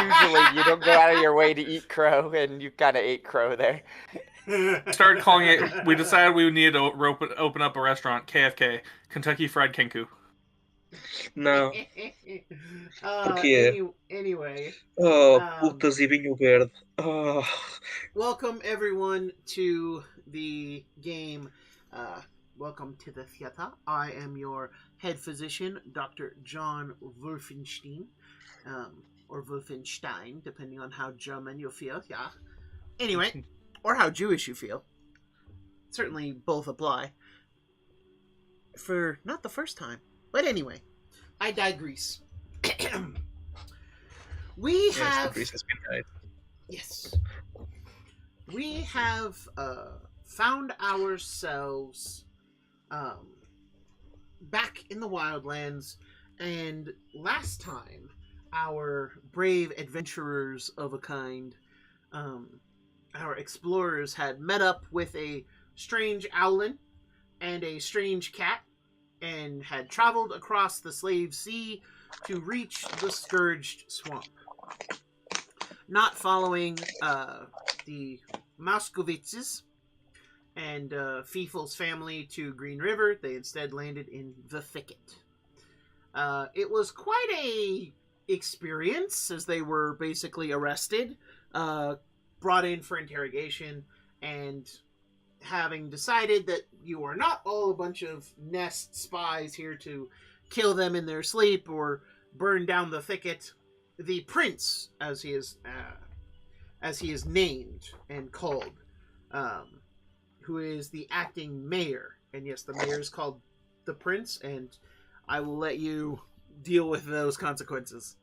Usually you don't go out of your way to eat crow, and you kind of ate crow there. Started calling it. We decided we needed to open up a restaurant, KFK, Kentucky Fried Kenku. No. Porque. Anyway. Oh, puto zivinho verde. Oh. Welcome everyone to the game. Welcome to the theater. I am your head physician, Dr.JWolfenstein, or Wolfenstein, depending on how German you feel. Yeah. Anyway, or how Jewish you feel. Certainly both apply. For not the first time, but anyway, I digress. We have. The has been died. Yes. We have found ourselves back in the Wildlands, and last time our brave adventurers of a kind, our explorers, had met up with a strange owlin and a strange cat, and had traveled across the Slave Sea to reach the Scourged Swamp. Not following the Moscovitzes and Feefle's family to Green River, they instead landed in the Thicket. It was quite a experience, as they were basically arrested, brought in for interrogation, and having decided that you are not all a bunch of Nest spies here to kill them in their sleep or burn down the thicket, the prince, as he is named and called, who is the acting mayor, and yes, the mayor is called the prince, and I will let you deal with those consequences.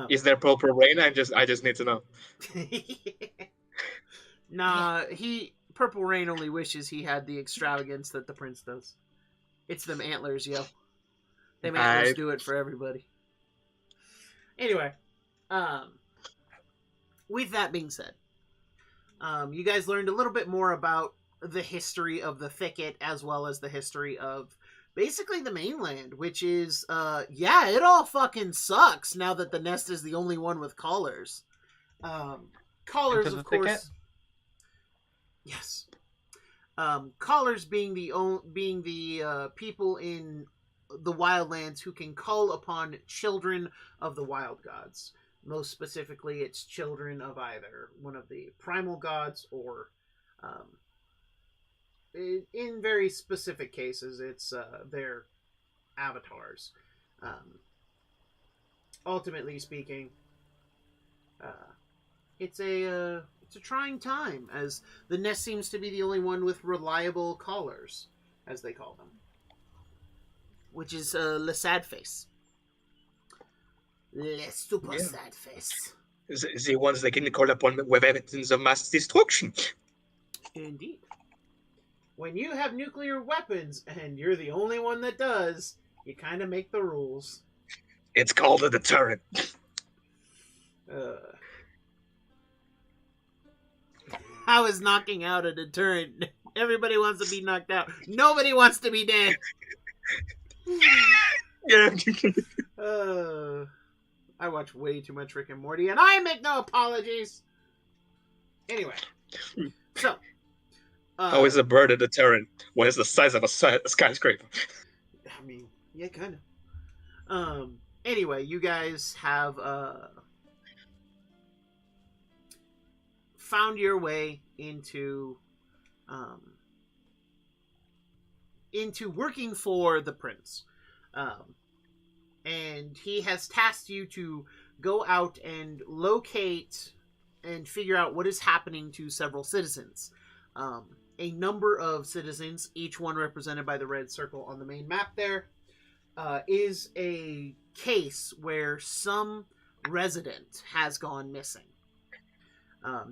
Is there purple rain? I just need to know. Nah, Purple Rain only wishes he had the extravagance that the prince does. It's them antlers, yo. Them antlers do it for everybody. Anyway, with that being said, you guys learned a little bit more about the history of the Thicket, as well as the history of basically the mainland, which is, it all fucking sucks now that the Nest is the only one with collars. Collars, of course. Thicket? Yes. Callers being the people in the Wildlands who can call upon children of the wild gods. Most specifically, it's children of either one of the primal gods or, in very specific cases, it's their avatars. Ultimately speaking, it's a trying time, as the Nest seems to be the only one with reliable callers, as they call them. Which is Le Sad Face. Le Super Sad Face. The ones they can call upon with evidence of mass destruction. Indeed. When you have nuclear weapons, and you're the only one that does, you kind of make the rules. It's called a deterrent. How is knocking out a deterrent? Everybody wants to be knocked out. Nobody wants to be dead. Yeah. I watch way too much Rick and Morty, and I make no apologies. Anyway, so how is a bird a deterrent when it's the size of a skyscraper? I mean, yeah, kind of. Anyway, you guys have found your way into working for the prince, and he has tasked you to go out and locate and figure out what is happening to several citizens. A number of citizens, each one represented by the red circle on the main map there, is a case where some resident has gone missing.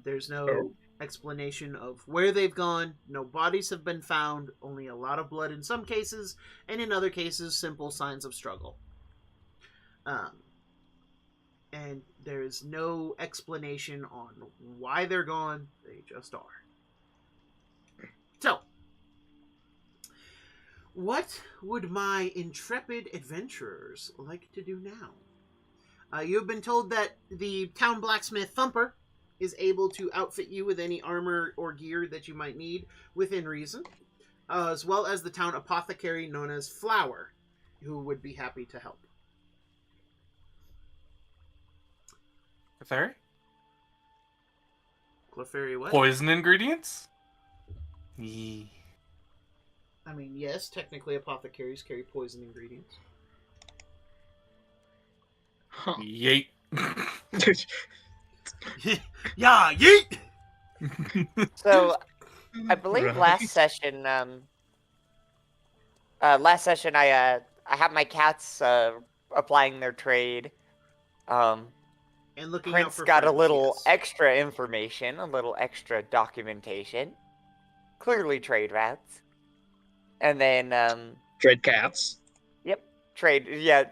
There's no explanation of where they've gone. No bodies have been found. Only a lot of blood in some cases, and in other cases, simple signs of struggle. And there is no explanation on why they're gone. They just are. So, what would my intrepid adventurers like to do now? You have been told that the town blacksmith Thumper is able to outfit you with any armor or gear that you might need within reason, as well as the town apothecary known as Flower, who would be happy to help. Clefairy? Clefairy what? Poison ingredients? Yee. I mean, yes, technically apothecaries carry poison ingredients. Huh. Yeet. Yeah, yeet! So, I believe Right. last session, I had my cats applying their trade. And looking out Prince for got a friends, little yes. extra information, a little extra documentation. Clearly trade routes. And then, Trade cats. yep,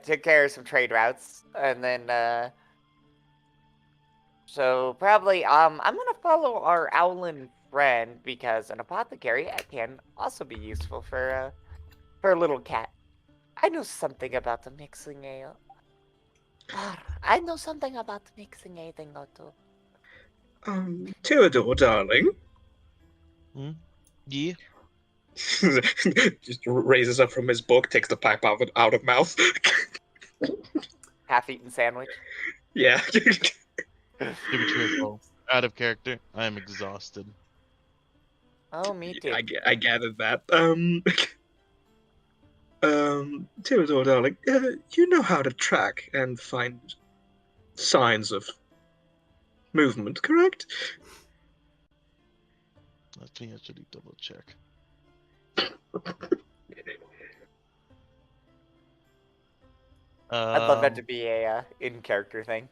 took care of some trade routes. And then, so probably, I'm gonna follow our owlin friend because an apothecary can also be useful for a little cat. I know something about the mixing ale. I know something about the mixing ale thing, too. Theodore, darling. Yeah. Just raises up from his book, takes the pipe out of mouth. Half-eaten sandwich. Yeah. To be truthful, out of character, I am exhausted. Oh, me too. I gathered that. Theodore, darling, you know how to track and find signs of movement, correct? I think I should double check. I'd love that to be a in-character thing.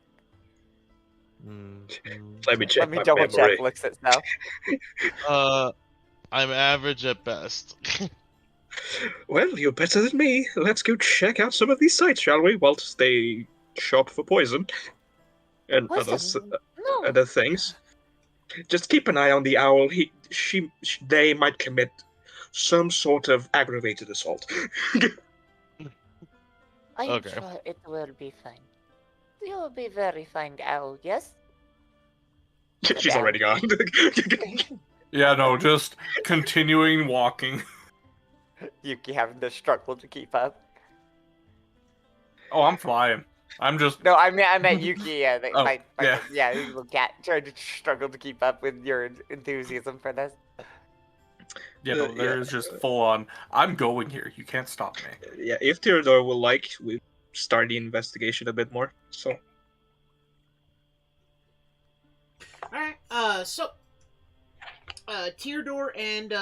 Let me check Let me my double memory. check. Looks at stuff. I'm average at best. Well, you're better than me. Let's go check out some of these sites, shall we? Whilst they shop for poison and Listen, no. other things. Just keep an eye on the owl. They might commit some sort of aggravated assault. I'm Okay. sure it will be fine. You will be very fine, owl, yes? She's already gone. Yeah, no, just continuing walking. Yuki having to struggle to keep up. Oh, I'm flying. I'm just... No, I meant Yuki, yeah. Oh, Yeah, yeah. his little cat trying to struggle to keep up with your enthusiasm for this. Yeah, no, there's just full on, I'm going here. You can't stop me. Yeah, if Theodore will like, we start the investigation a bit more. So, Alright, so Teardor and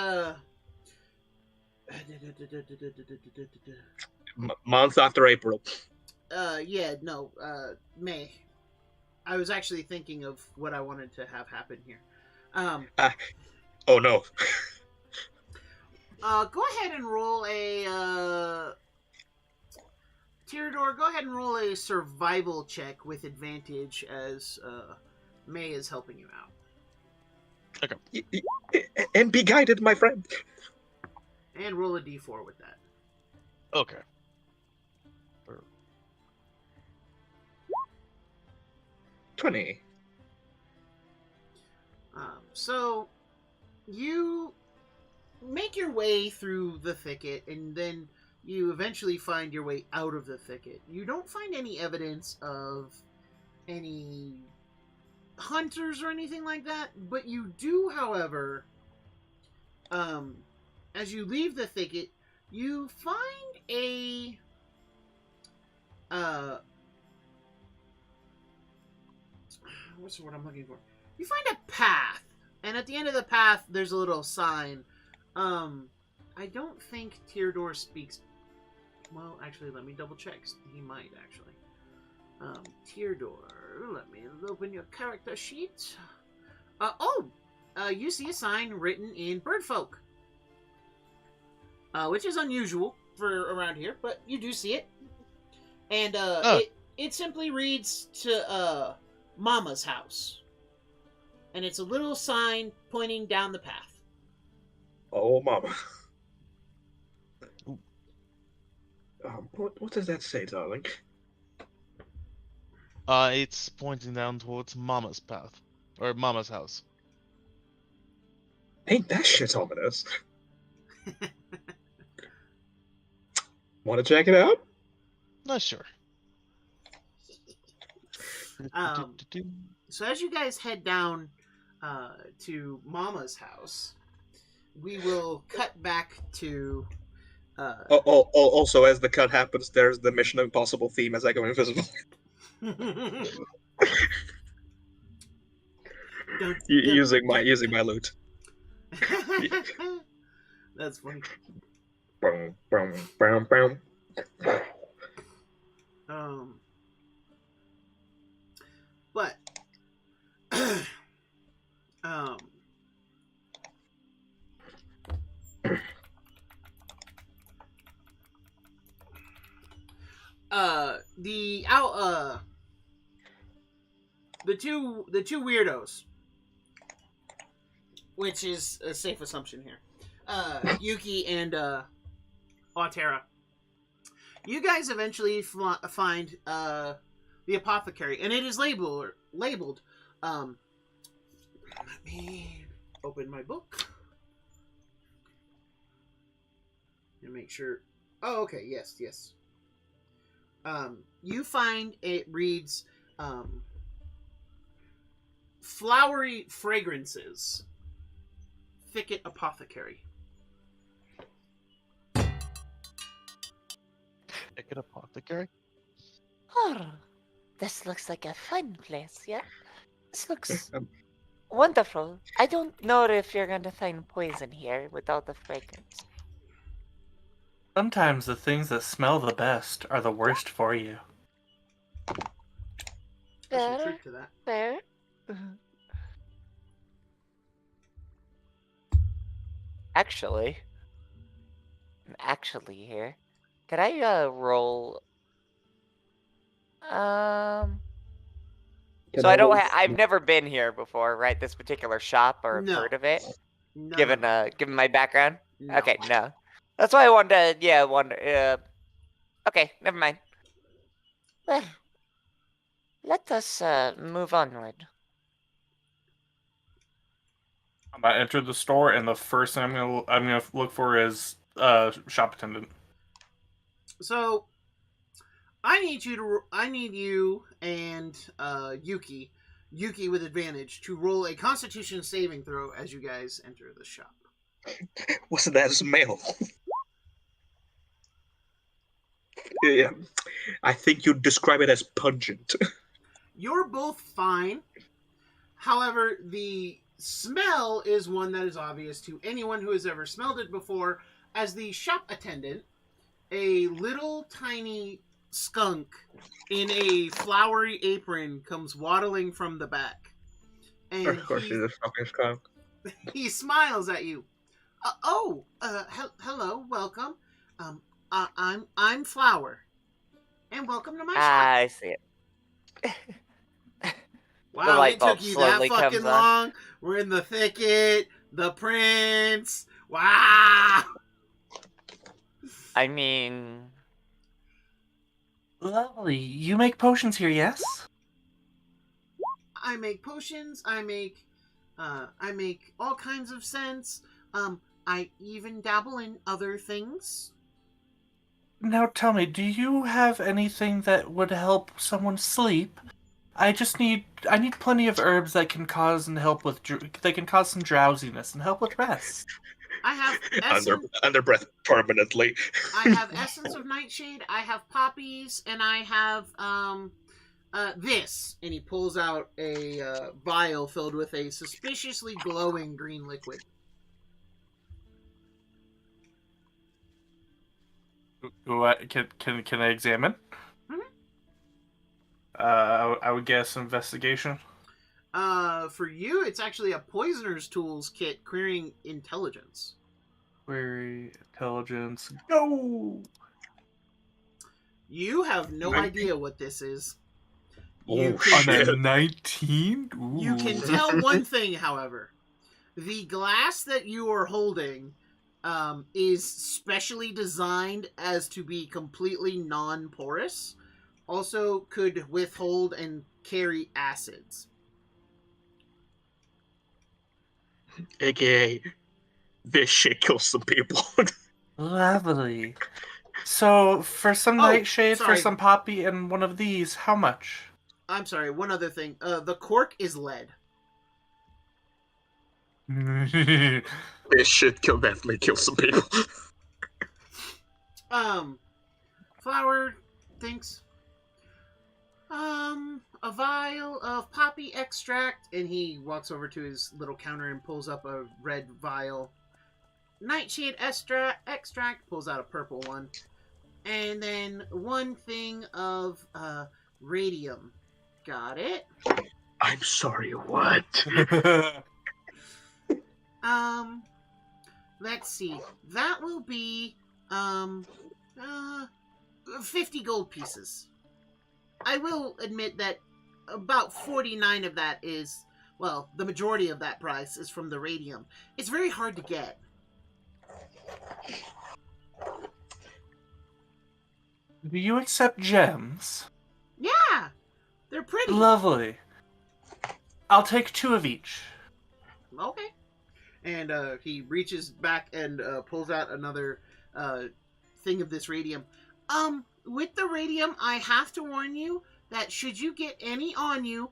month after April. May. I was actually thinking of what I wanted to have happen here. Oh no. Go ahead and roll a Teardor, go ahead and roll a survival check with advantage as May is helping you out. And be guided, my friend. And roll a d4 with that. Okay. 20. So you make your way through the thicket, and then you eventually find your way out of the thicket. You don't find any evidence of any hunters or anything like that, but you do, however, as you leave the thicket, you find a what's the word I'm looking for? You find a path, and at the end of the path, there's a little sign. I don't think Teardor speaks. Well, actually, let me double check. He might actually. Teardor, let me open your character sheet. You see a sign written in Birdfolk, which is unusual for around here, but you do see it, and it simply reads to Mama's house, and it's a little sign pointing down the path. Oh, mama. What does that say, darling? It's pointing down towards Mama's path. Or Mama's house. Ain't that shit ominous? Want to check it out? Not sure. So as you guys head down to Mama's house, we will cut back to. Also, as the cut happens, there's the Mission Impossible theme as I go invisible. using my loot. That's funny. Boom, boom, boom, boom. But the two weirdos, which is a safe assumption here, Yuki and Autera. You guys eventually find the apothecary, and it is labeled. Let me open my book and make sure. Oh, okay. Yes. You find it reads flowery fragrances. Thicket apothecary. Thicket apothecary? Oh, this looks like a fun place, yeah? This looks wonderful. I don't know if you're going to find poison here without the fragrance. Sometimes the things that smell the best are the worst for you. There's some truth to that. Fair. Actually, here. Could I roll? So I don't. I've never been here before, right? This particular shop, or No. heard of it. No. Given my background. No. Okay, no. That's why I wanted to. Yeah, wonder. Okay, never mind. Well, let us move onward. I'm about to enter the store, and the first thing I'm gonna look for is shop attendant. So, I need you and Yuki with advantage to roll a Constitution saving throw as you guys enter the shop. What's that smell? Yeah, I think you'd describe it as pungent. You're both fine. However, the smell is one that is obvious to anyone who has ever smelled it before. As the shop attendant, a little tiny skunk in a flowery apron comes waddling from the back. And Of course, he's a fucking skunk. he smiles at you. Hello, welcome. I'm Flower, and welcome to my shop. I see it. Wow, light it bulb took you that slowly fucking comes on. long. We're in the thicket, the prince. Wow. I mean, Lovely. You make potions here, yes? I make potions. I make all kinds of scents. I even dabble in other things. Now tell me, do you have anything that would help someone sleep? I need plenty of herbs that can cause some drowsiness and help with rest. I have essence. Under breath permanently. I have essence of nightshade. I have poppies, and I have this. And he pulls out a vial filled with a suspiciously glowing green liquid. Can I examine? I would guess investigation. For you, it's actually a poisoner's tools kit querying intelligence. Query intelligence. Go! You have no idea what this is. Oh, On a 19? Ooh. You can tell one thing, however. The glass that you are holding is specially designed as to be completely non-porous. Also could withhold and carry acids. AKA, this shit kills some people. Lovely. So, for some Oh, nightshade, for sorry. some poppy, and one of these, how much? I'm sorry, one other thing. The cork is lead. This shit definitely kill some people. Flower thinks. A vial of poppy extract, and he walks over to his little counter and pulls up a red vial. Nightshade extract, pulls out a purple one. And then one thing of radium. Got it. I'm sorry, what? Let's see. That will be 50 gold pieces. I will admit that about 49 of that is, well, the majority of that price is from the radium. It's very hard to get. Do you accept gems? Yeah, they're pretty. Lovely. I'll take 2 of each. Okay. And he reaches back and pulls out another thing of this radium. With the radium, I have to warn you that should you get any on you,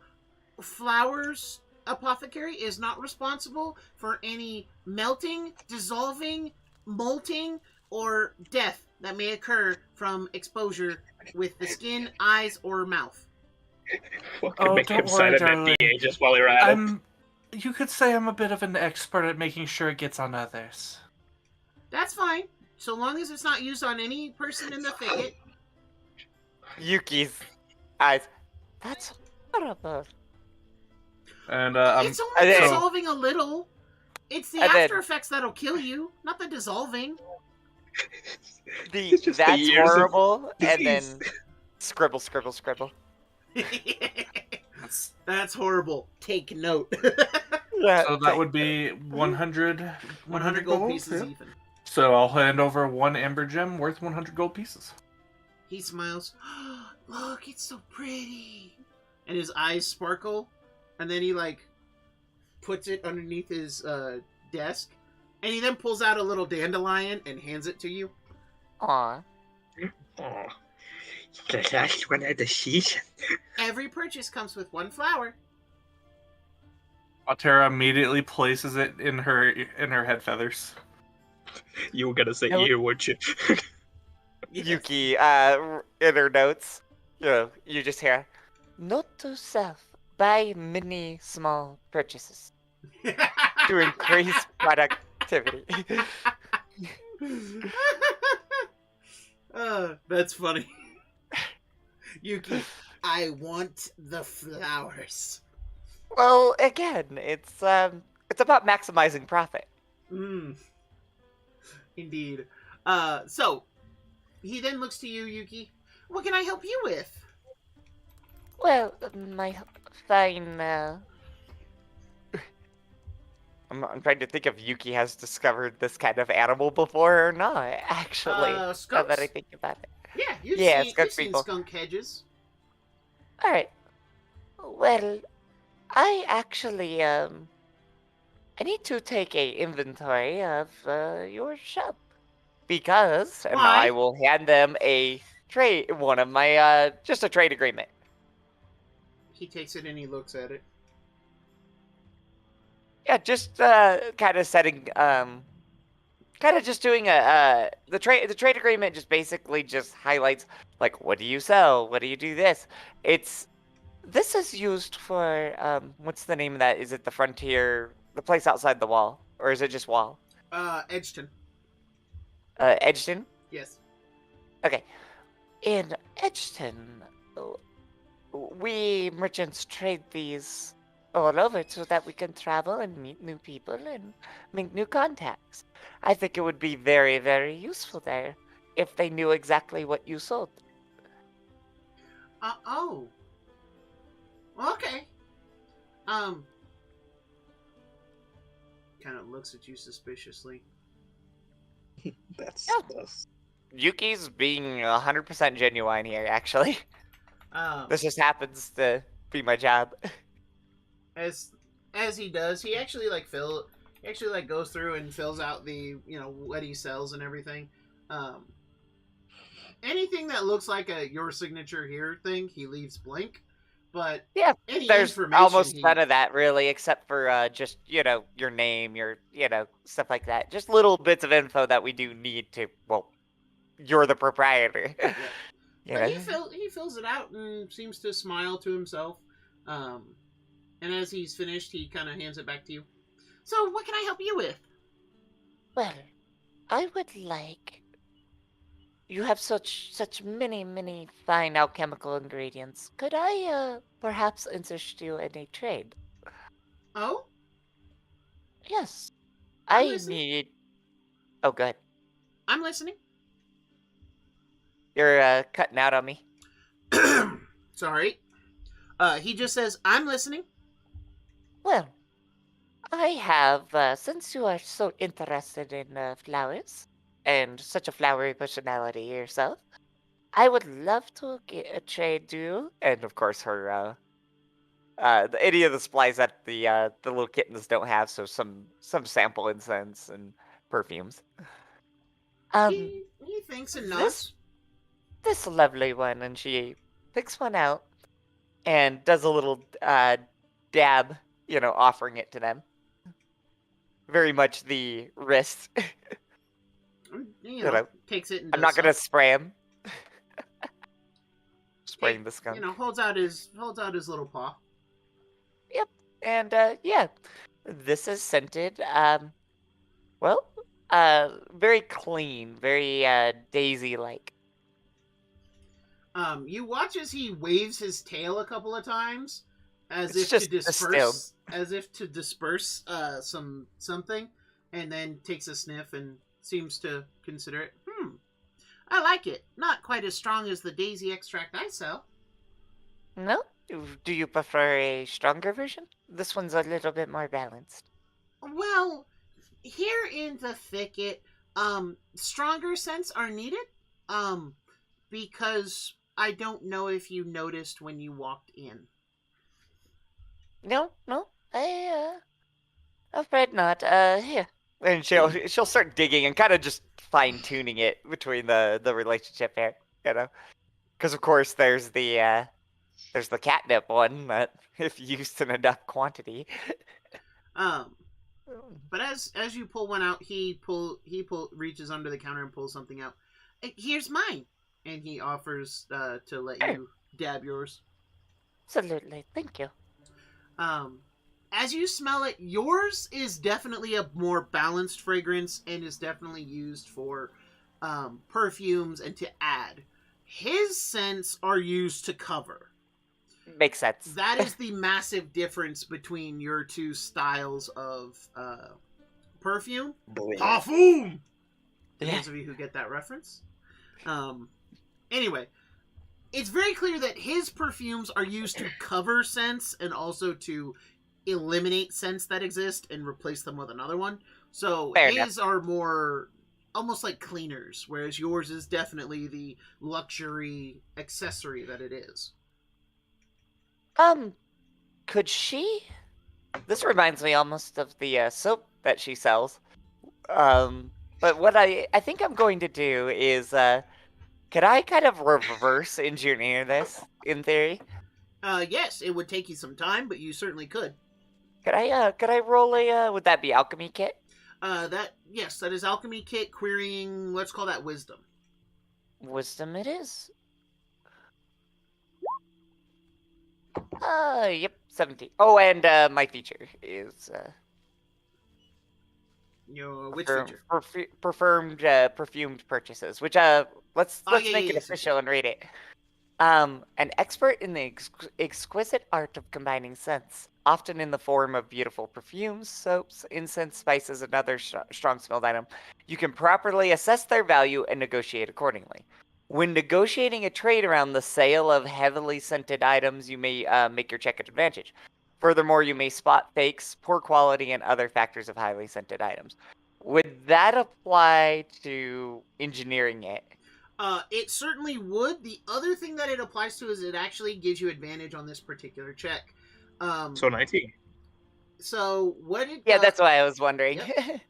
Flowers Apothecary is not responsible for any melting, dissolving, molting, or death that may occur from exposure with the skin, eyes, or mouth. Oh, Make him don't sign worry, an darling. NDA just while you're at it. You could say I'm a bit of an expert at making sure it gets on others. That's fine, so long as it's not used on any person in the thicket. Yuki's eyes. That's horrible. And It's only so- dissolving a little. It's the And then- after effects that'll kill you, not the dissolving. It's just the That's years of horrible, and disease. then scribble, scribble, scribble. That's horrible. Take note. Yeah, so that would be 100 100 gold gold pieces yeah. even. So I'll hand over 1 amber gem worth 100 gold pieces. He smiles. Look, it's so pretty. And his eyes sparkle. And then he, puts it underneath his desk. And he then pulls out a little dandelion and hands it to you. Aw. Oh, the last one of the season. Every purchase comes with 1 flower. Altera immediately places it in her head feathers. You were gonna say Nope. you, weren't you? Yuki, in her notes, you just hear, note to self, buy many small purchases to increase productivity. That's funny. Yuki, I want the flowers. Well, again, it's about maximizing profit. Indeed. So, he then looks to you, Yuki. What can I help you with? Well, my fine, I'm trying to think if Yuki has discovered this kind of animal before or not, actually. Now Skunks? that I think about it. Yeah, Yeah, you've skunk seen people. skunk hedges. Alright. Well, I actually, I need to take a inventory of your shop. Because, and Why? I will hand them a trade, one of my, just a trade agreement. He takes it and he looks at it. Yeah, just kind of setting, kind of just doing the trade agreement just basically just highlights like what do you sell, what do you do this. This is used for what's the name of that? Is it the Frontier, the place outside the wall, or is it just wall? Edgeton. Edgeton. Yes. Okay, in Edgeton, we merchants trade these all over so that we can travel and meet new people and make new contacts. I think it would be very, very useful there if they knew exactly what you sold. Oh. Okay. Kind of looks at you suspiciously. That's Yuki's being 100% genuine here, actually. This just happens to be my job. as as he does, he actually goes through and fills out the what he sells and everything. Um, Anything that looks like a your signature here thing, he leaves blank. But Yeah, any there's information almost he none of that really, except for just your name, your stuff like that. Just little bits of info that we do need to. Well, you're the proprietor. yeah. you But know. he fills it out and seems to smile to himself. Um, and as he's finished, he kind of hands it back to you. So, what can I help you with? Well, I would like. You have such many fine alchemical ingredients. Could I perhaps interest you in a trade? Oh, Yes, I'm I listening. need. Oh, good. I'm listening. You're cutting out on me. Sorry. He just says, "I'm listening." Well, I have, since you are so interested in flowers and such a flowery personality yourself, I would love to trade you, and of course her, any of the supplies that the little kittens don't have, so some sample incense and perfumes. Um, He thinks and this nods. this lovely one, and she picks one out and does a little dab, offering it to them. Very much the wrist. Takes it and I'm does not gonna so. spray him. Spraying the You skunk. know, holds out his little paw. Yep. And yeah, this is scented. Well, very clean, very daisy-like. You watch as he waves his tail a couple of times, as It's if to just distilled. disperse something, and then takes a sniff and seems to consider it. I like it. Not quite as strong as the daisy extract I sell. No? Do you prefer a stronger version? This one's a little bit more balanced. Well, here in the thicket, stronger scents are needed. Um, because I don't know if you noticed when you walked in. No, afraid not. Here. And she'll start digging and kind of just fine tuning it between the relationship here, because of course there's the catnip one that if used in enough quantity. But as you pull one out, he reaches under the counter and pulls something out. Here's mine, and he offers to let you dab yours. Absolutely, thank you. As you smell it, yours is definitely a more balanced fragrance and is definitely used for perfumes and to add. His scents are used to cover. Makes sense. That is the massive difference between your two styles of perfume. Parfum! To those of you who get that reference. Anyway, it's very clear that his perfumes are used to cover scents and also to eliminate scents that exist and replace them with another one. So Fair his are more almost like cleaners, whereas yours is definitely the luxury accessory that it is. Could she? This reminds me almost of the soap that she sells. But what I think I'm going to do is, could I kind of reverse engineer this in theory? Yes, it would take you some time, but you certainly could. Could I roll a? Would that be alchemy kit? That is alchemy kit querying. Let's call that wisdom. Wisdom it is. Yep, 17. Oh, and my feature is Your which feature? Perfumed purchases. Which let's make it official and read it. An expert in the exquisite art of combining scents, often in the form of beautiful perfumes, soaps, incense, spices, and other strong smelled items. You can properly assess their value and negotiate accordingly. When negotiating a trade around the sale of heavily scented items, you may make your check at advantage. Furthermore, you may spot fakes, poor quality, and other factors of highly scented items. Would that apply to engineering it? It certainly would. The other thing that it applies to is it actually gives you advantage on this particular check. So 19. So what it Yeah, does, that's why I was wondering. Yep.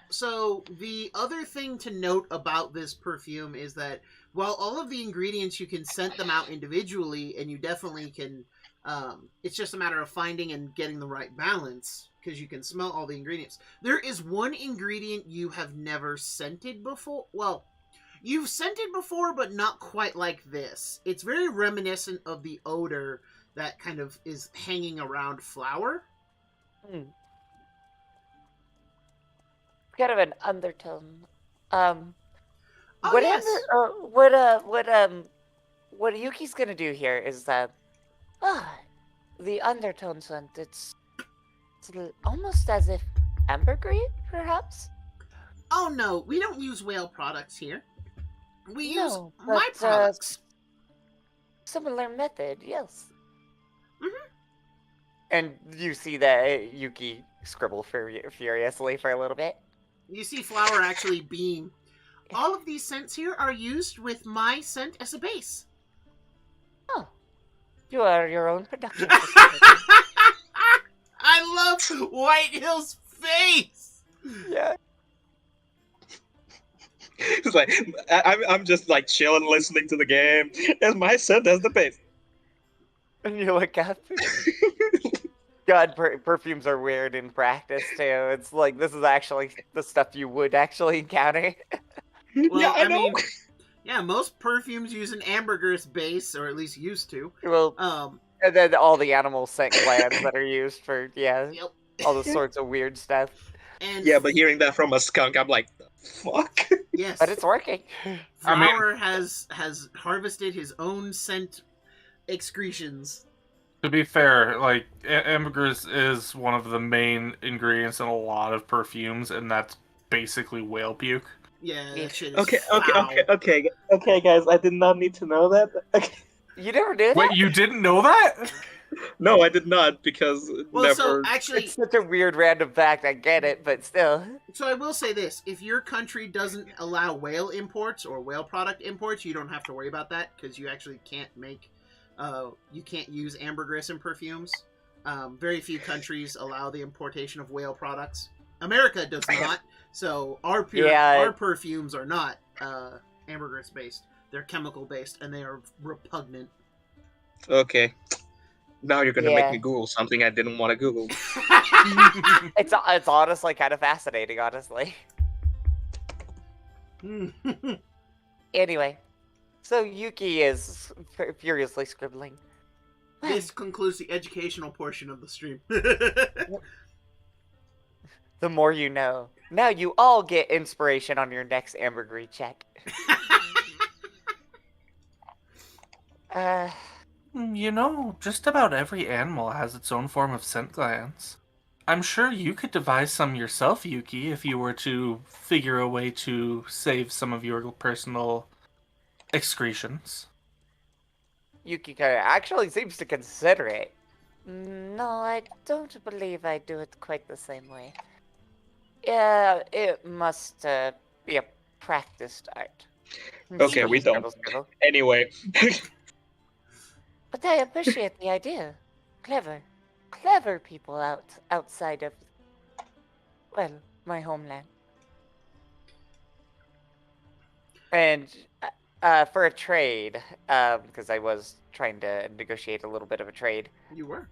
So the other thing to note about this perfume is that while all of the ingredients you can scent them out individually, and you definitely can, it's just a matter of finding and getting the right balance because you can smell all the ingredients. There is one ingredient you have never scented before. Well, you've scented before, but not quite like this. It's very reminiscent of the odor that kind of is hanging around flour. Hmm. Kind of an undertone. Oh, What yes. what Yuki's gonna do here is that the undertone scent. It's almost as if ambergris, perhaps. Oh no, we don't use whale products here. We use No, my but, products. Similar method, yes. Mhm. And you see that Yuki scribble furiously for a little bit. You see flour actually beam. All of these scents here are used with my scent as a base. Oh, you are your own production facility. I love White Hill's face. Yeah. It's like I'm just like chilling, listening to the game, and my son does the base. And you look up. God, perfumes are weird in practice too. It's like this is actually the stuff you would actually encounter. Well, Yeah, I know. mean, yeah, most perfumes use an ambergris base, or at least used to. Well, and then all the animal scent glands that are used for Yep. all the sorts of weird stuff. And Yeah, but hearing that from a skunk, I'm like, the fuck? yes, But it's working. Flower has harvested his own scent excretions. To be fair, like ambergris is one of the main ingredients in a lot of perfumes, and that's basically whale puke. Yeah, Yeah. that shit is Okay, foul. okay, guys, I did not need to know that. Okay. You never knew that? Wait, you didn't know that? No, I did not, because Well, never... so actually, It's such a weird random fact. I get it, but still. so I will say this: if your country doesn't allow whale imports or whale product imports, you don't have to worry about that because you actually can't make, you can't use ambergris in perfumes. Very few countries allow the importation of whale products. America does not. So our perfumes are not ambergris based. They're chemical based, and they are repugnant. Okay. Now you're gonna make Yeah. me Google something I didn't want to Google. It's honestly kind of fascinating, honestly. Anyway, so Yuki is furiously scribbling. This concludes the educational portion of the stream. The more you know. Now you all get inspiration on your next ambergris check. You know, just about every animal has its own form of scent glands. I'm sure you could devise some yourself, Yuki, if you were to figure a way to save some of your personal excretions. Yuki actually seems to consider it. No, I don't believe I do it quite the same way. Yeah, it must be a practiced art. Okay, we don't. Scribble. Anyway. But I appreciate the idea. Clever people outside of, well, my homeland. And for a trade, because I was trying to negotiate a little bit of a trade. You were.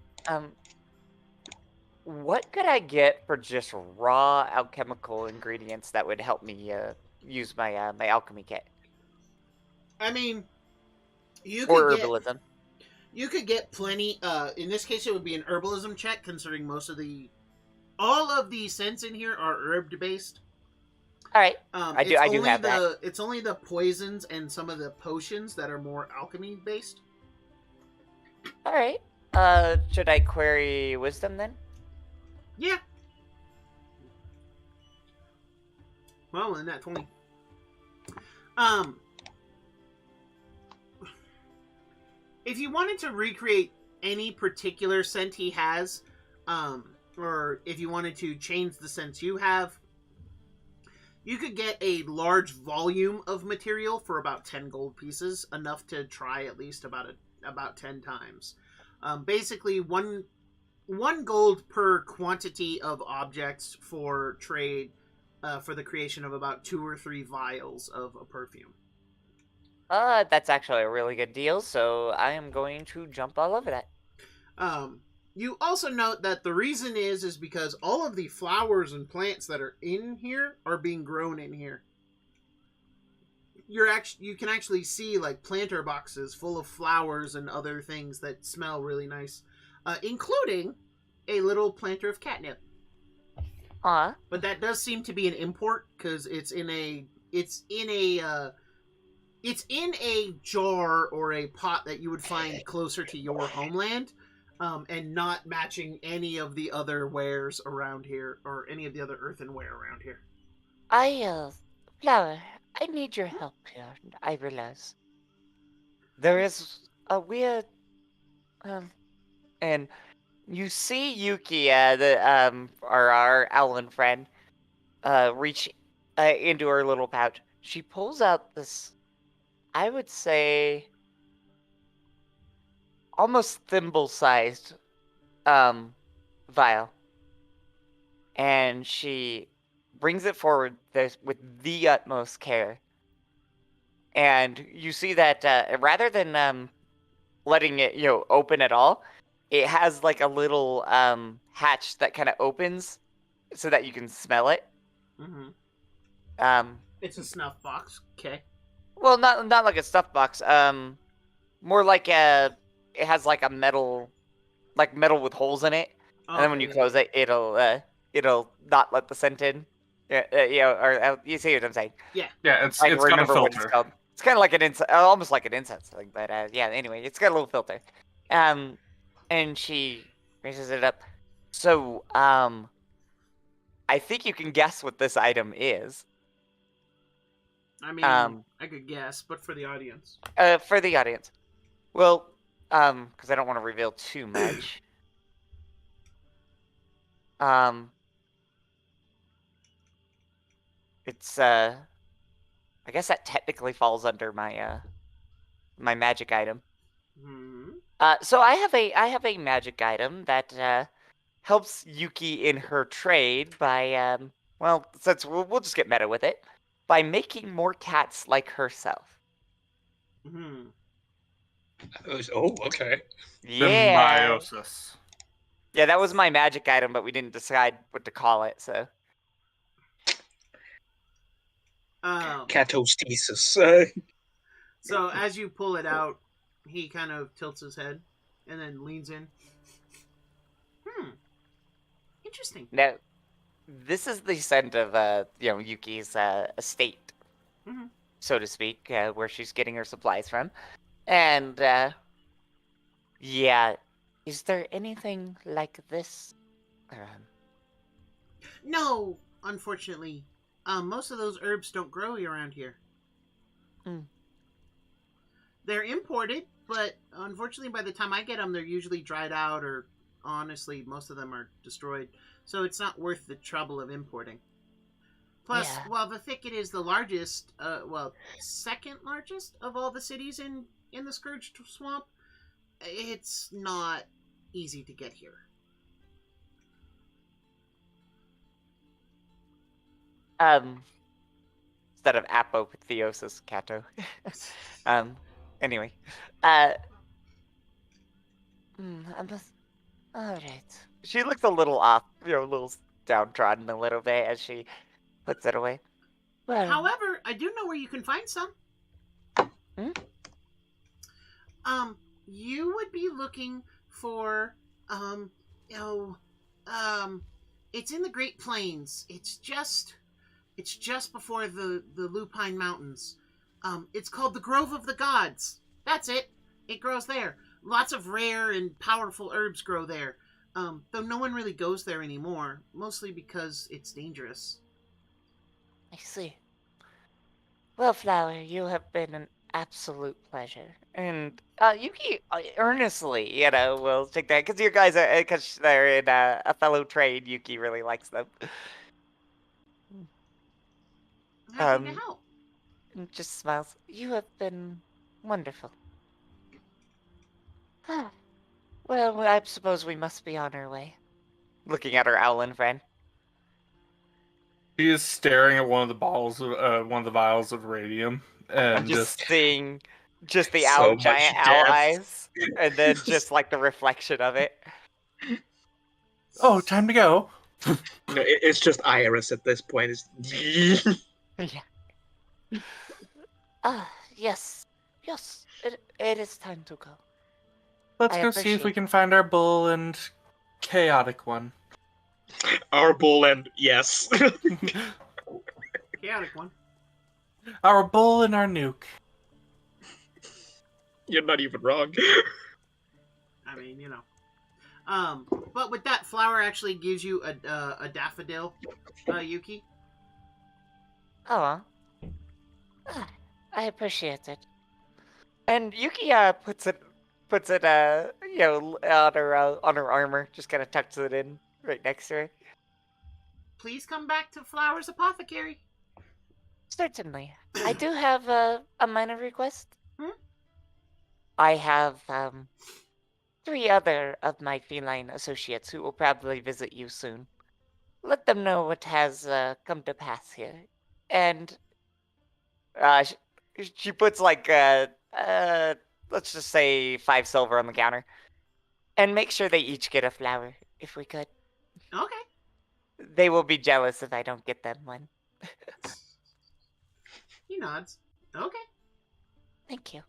What could I get for just raw alchemical ingredients that would help me use my my alchemy kit? I mean, you Or could get, herbalism. you could get plenty. In this case, it would be an herbalism check, considering all of the scents in here are herb based. All right, I do have that. It's only the poisons and some of the potions that are more alchemy based. All right. Should I query wisdom then? Yeah. Well, in that 20. If you wanted to recreate any particular scent he has, or if you wanted to change the scents you have, You could get a large volume of material for about 10 gold pieces, enough to try at least about 10 times. Basically, one gold per quantity of objects for trade, for the creation of about 2 or 3 vials of a perfume. That's actually a really good deal, so I am going to jump all over that. You also note that the reason is because all of the flowers and plants that are in here are being grown in here. You can actually see like planter boxes full of flowers and other things that smell really nice, including a little planter of catnip. But that does seem to be an import because it's in a jar or a pot that you would find closer to your homeland, and not matching any of the other wares around here or any of the other earthenware around here. Flower, I need your help here, I realize. There is a weird, and you see Yuki, our owlin friend, reach into her little pouch. She pulls out this, I would say, almost thimble-sized, vial. And she brings it forward with the utmost care. And you see that rather than letting it, open at all, it has like a little hatch that kind of opens so that you can smell it. Mm-hmm. It's a snuff box. Okay. Well, not like a stuff box. More like it has like a metal with holes in it, and then when you close it, it'll not let the scent in. Yeah, or you see what I'm saying? Yeah. Yeah, it's I got a remember what it's filter. called. It's kind of like an incense, almost like an incense thing, but yeah. Anyway, it's got a little filter. And she raises it up. So, I think you can guess what this item is. I mean, I could guess, but for the audience. For the audience. Well, because I don't want to reveal too much. It's I guess that technically falls under my my magic item. Hmm. So I have a magic item that helps Yuki in her trade by well, since we'll just get meta with it, by making more cats like herself. Hmm. Oh, okay. Yeah. Symbiosis. Yeah, that was my magic item, but we didn't decide what to call it, so. Catostasis. So as you pull it out, he kind of tilts his head and then leans in. Interesting. Now, this is the scent of Yuki's estate, so to speak, where she's getting her supplies from, and yeah, is there anything like this? No, unfortunately, most of those herbs don't grow around here. They're imported, but unfortunately, by the time I get them, they're usually dried out, or honestly, most of them are destroyed. So it's not worth the trouble of importing. Plus, while the Thicket is the largest, second largest of all the cities in the Scourged Swamp, it's not easy to get here. Instead of apotheosis, Cato. Anyway. Alright. She looks a little off, a little downtrodden a little bit as she puts it away. Well, however, I do know where you can find some. You would be looking for, it's in the Great Plains. It's just before the Lupine Mountains. It's called the Grove of the Gods. That's it. It grows there. Lots of rare and powerful herbs grow there. Though no one really goes there anymore, mostly because it's dangerous. I see. Well, Flower, you have been an absolute pleasure. And Yuki earnestly, will take that, because you guys are, because they're in a fellow trade, Yuki really likes them. Happy to help. And just smiles. You have been wonderful. Well, I suppose we must be on our way. Looking at her owlin friend. She is staring at one of the vials of radium, and Just seeing just the So giant much owl death. eyes, and then just like the reflection of it. oh, time to go. It's just Iris at this point. It's... Yeah. Yes. Yes. It is time to go. Let's I go see if we appreciate can find our bull and chaotic one. Our bull and yes. Chaotic one. Our bull and our nuke. You're not even wrong. I mean, you know. But with that, Flower actually gives you a daffodil, Yuki. Oh. I appreciate it. And Yuki puts it you know, on her armor, just kind of tucks it in right next to her. Please come back to Flower's apothecary. Certainly. I do have a minor request. Hmm? I have 3 other of my feline associates who will probably visit you soon. Let them know what has come to pass here. And she puts like let's just say 5 silver on the counter. And make sure they each get a flower, if we could. Okay. They will be jealous if I don't get them one. He nods. Okay. Thank you.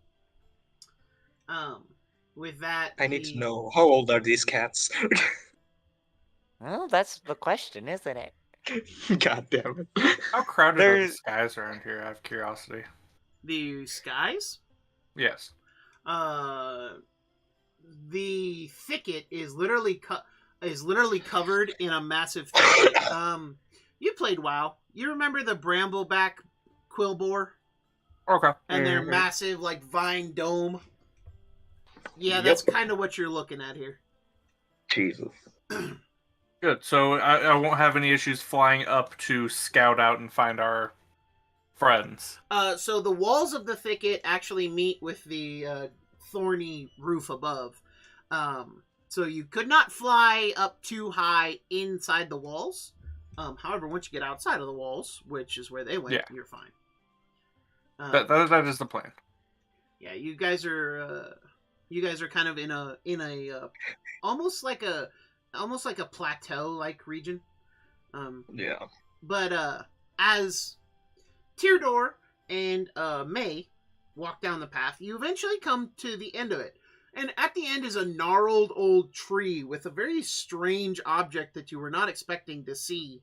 With that, I need to know, how old are these cats? Well, that's the question, isn't it? God damn it. How crowded are the There's- skies around here, out of curiosity? the skies. Yes. The thicket is literally covered in a massive thicket. You played WoW. You remember the brambleback quillboar Okay. and their Mhm. massive like vine dome? Yeah, Yep. that's kind of what you're looking at here. Jesus. Good. So I won't have any issues flying up to scout out and find our friends. So the walls of the thicket actually meet with the thorny roof above. So you could not fly up too high inside the walls. However, once you get outside of the walls, which is where they went, Yeah. you're fine. That is the plan. Yeah, you guys are kind of in a almost like a plateau like region. Yeah. But as Tyrdor and May walk down the path, you eventually come to the end of it. And at the end is a gnarled old tree with a very strange object that you were not expecting to see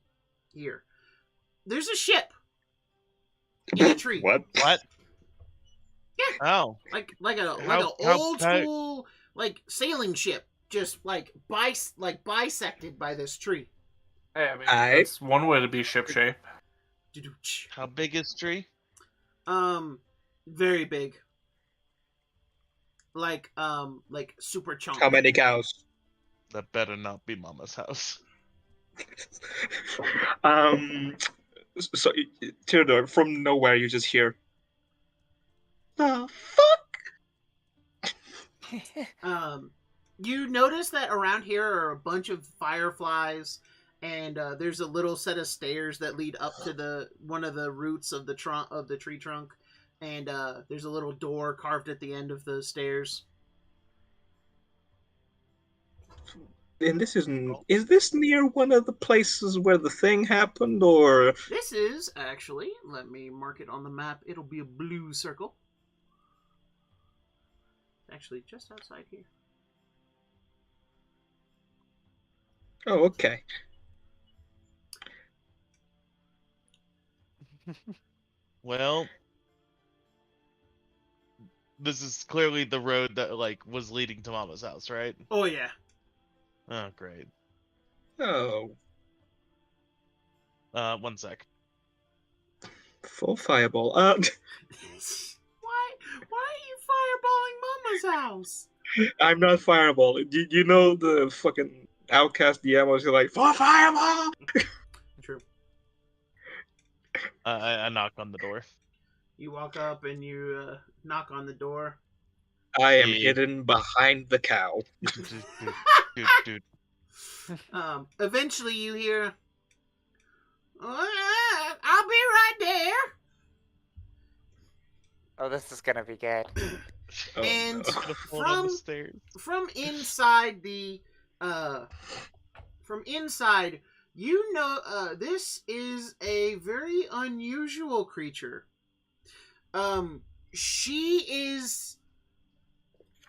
here. There's a ship in a tree. What? What? Yeah. Oh. Like How old big? school like sailing ship, just like bisected by this tree. Hey, I mean, I- that's one way to be shipshape. How big is tree? Very big. Like super chunk. How many cows? That better not be Mama's house. So, Theodore, from nowhere you just hear, the fuck? You notice that around here are a bunch of fireflies, and there's a little set of stairs that lead up to one of the roots of the tree trunk, and there's a little door carved at the end of the stairs. And this is this near one of the places where the thing happened, or? This is actually, let me mark it on the map. It'll be a blue circle. Actually, just outside here. Oh, okay. Well, this is clearly the road that like was leading to Mama's house, right? Oh yeah. Oh, great. Oh, 1 sec. full fireball. Why are you fireballing Mama's house? I'm not fireball. You know the fucking outcast DMs who like full fireball. True. I knock on the door. You walk up and you knock on the door. I am Yeah. hidden behind the cow. Dude. Eventually you hear, I'll be right there. Oh, this is gonna be good. Oh, And no. Gonna fall down the stairs. from inside you know this is a very unusual creature. She is,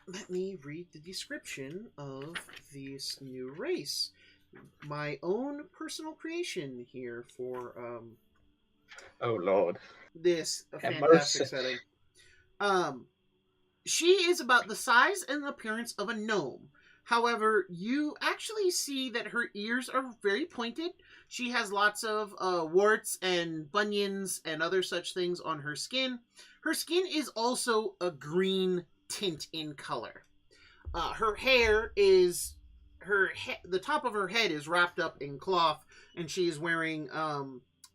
let me read the description of this new race. My own personal creation here for Oh, Lord. this Have fantastic mercy. setting. She is about the size and appearance of a gnome. However, you actually see that her ears are very pointed. She has lots of warts and bunions and other such things on her skin. Her skin is also a green tint in color. Her hair is the top of her head is wrapped up in cloth, and she is wearing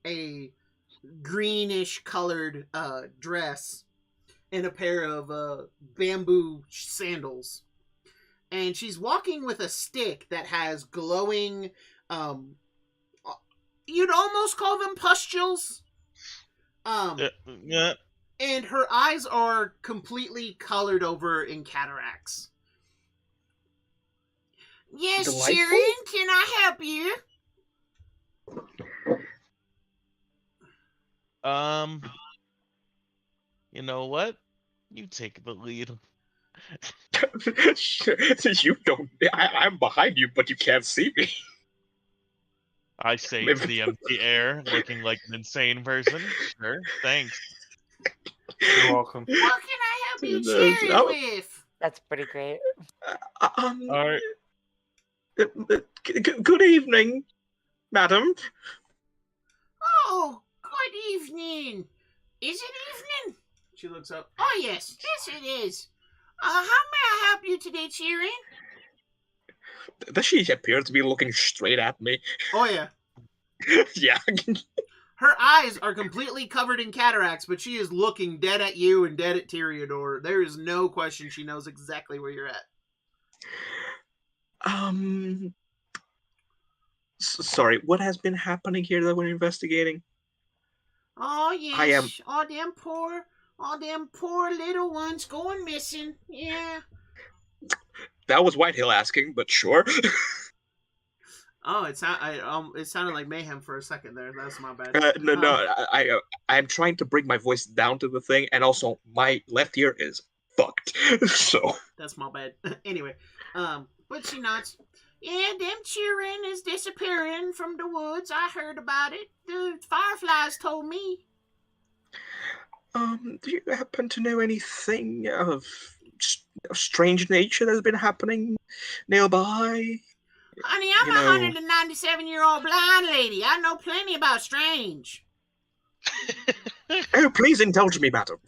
a greenish colored dress and a pair of bamboo sandals. And she's walking with a stick that has glowing, you'd almost call them pustules. Yeah. And her eyes are completely colored over in cataracts. Yes, Delightful. Sharon, can I help you? You know what? You take the lead. You don't. I'm behind you, but you can't see me. I say Maybe- to the empty air, looking like an insane person. Sure, thanks. You're welcome. What can I help you, There's- Sharon, oh. with? That's pretty great. All right. Good evening, madam. Oh, good evening. Is it evening? She looks up. Oh, yes. Yes, it is. How may I help you today, Sharon? Does she appear to be looking straight at me? Oh, yeah. Yeah. Her eyes are completely covered in cataracts, but she is looking dead at you and dead at Tyriodor. There is no question she knows exactly where you're at. Sorry, what has been happening here that we're investigating? Oh, yes. I am- All them poor little ones going missing. Yeah. That was Whitehill asking, but sure. Oh, it sounded like mayhem for a second there. That's my bad. No, I'm trying to bring my voice down to the thing, and also my left ear is fucked. So That's my bad. Anyway, but she nods. Yeah, them children is disappearing from the woods. I heard about it. The fireflies told me. do you happen to know anything of strange nature that's been happening nearby? Honey, I'm a 197-year-old blind lady. I know plenty about strange. Oh, please indulge me, madam.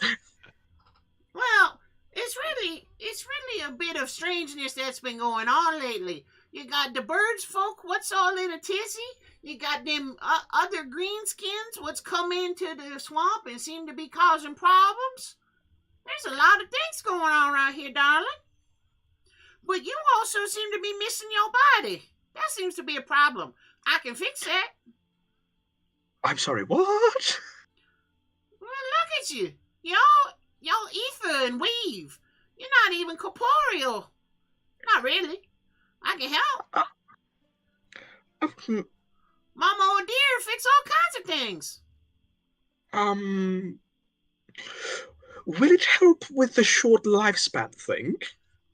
Well, it's really a bit of strangeness that's been going on lately. You got the birds folk, what's all in a tizzy. You got them other greenskins, what's come into the swamp and seem to be causing problems. There's a lot of things going on around here, darling. But you also seem to be missing your body. That seems to be a problem. I can fix that. I'm sorry, what? Well, look at you. Y'all ether and weave. You're not even corporeal. Not really. I can help. Mama or dear fix all kinds of things. Will it help with the short lifespan thing?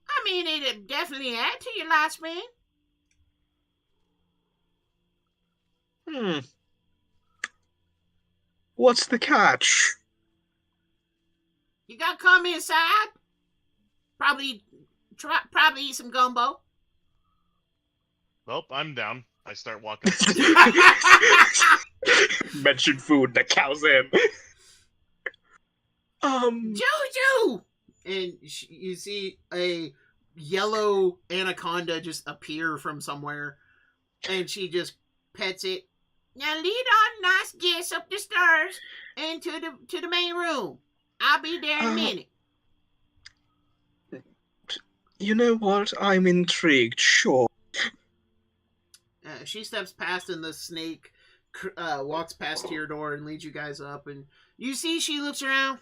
I mean, it'd definitely add to your lifespan. What's the catch? You gotta come inside. Probably eat some gumbo. Well, I'm down. I start walking. Mention food, the cow's in. Juju! And you see a yellow anaconda just appear from somewhere, and she just pets it Now lead our nice guests up the stairs and to the main room. I'll be there in a minute. You know what? I'm intrigued. Sure. She steps past, and the snake walks past to your door and leads you guys up. And you see, she looks around.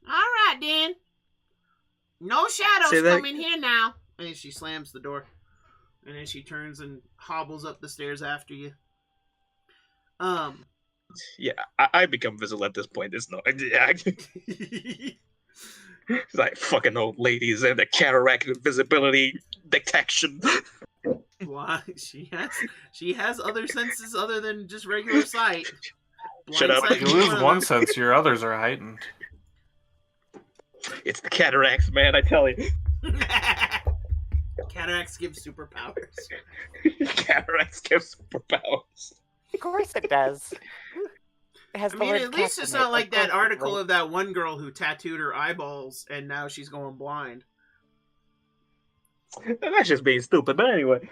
All right, then. No shadows come in here now. And she slams the door. And then she turns and hobbles up the stairs after you. Yeah, I become visible at this point. It's not. Yeah. It's like fucking old ladies and the cataract invisibility detection. Why? She has other senses other than just regular sight. Shut up. You lose one sense, your others are heightened. It's the cataracts, man, I tell you. Cataracts give superpowers. Cataracts give superpowers. Of course it does. It has I the mean, word at least it's cat in not it. like Of that course it's article right. of that one girl who tattooed her eyeballs and now she's going blind. That's just being stupid, but anyway.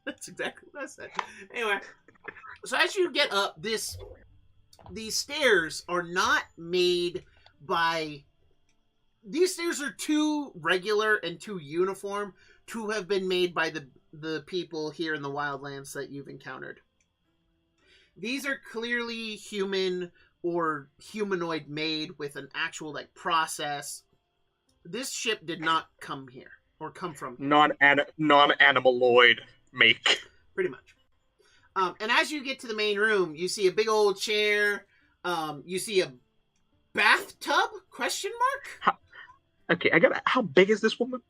That's exactly what I said. Anyway, so as you get up, these stairs are not made by... These stairs are too regular and too uniform to have been made by the people here in the Wildlands that you've encountered. These are clearly human or humanoid made with an actual process. This ship did not come here or come from here. Non-animaloid make. Pretty much. And as you get to the main room, you see a big old chair. You see a bathtub? Question mark? Okay, how big is this woman?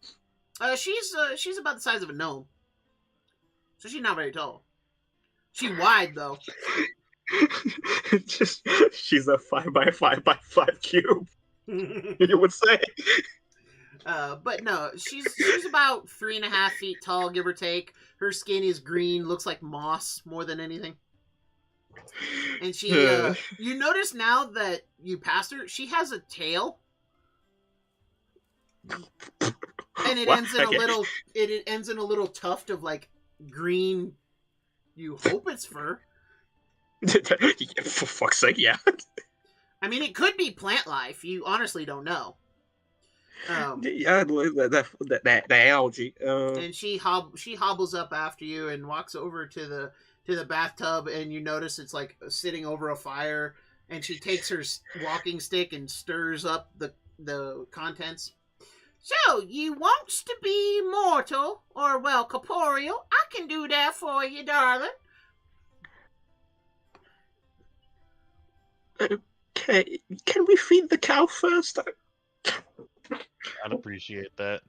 She's about the size of a gnome. So she's not very tall. She's wide though. She's a 5x5x5 cube. You would say. But no, she's about 3.5 feet tall, give or take. Her skin is green, looks like moss more than anything. And she, you notice now that you passed her, she has a tail. And it ends in it ends in a little tuft of green. You hope it's fur. For fuck's sake, yeah. I mean, it could be plant life. You honestly don't know. Yeah, the algae. And she hobbles up after you and walks over to the bathtub, and you notice it's sitting over a fire. And she takes her walking stick and stirs up the contents. So, you wants to be mortal, or, corporeal? I can do that for you, darling. Okay, can we feed the cow first? I'd appreciate that.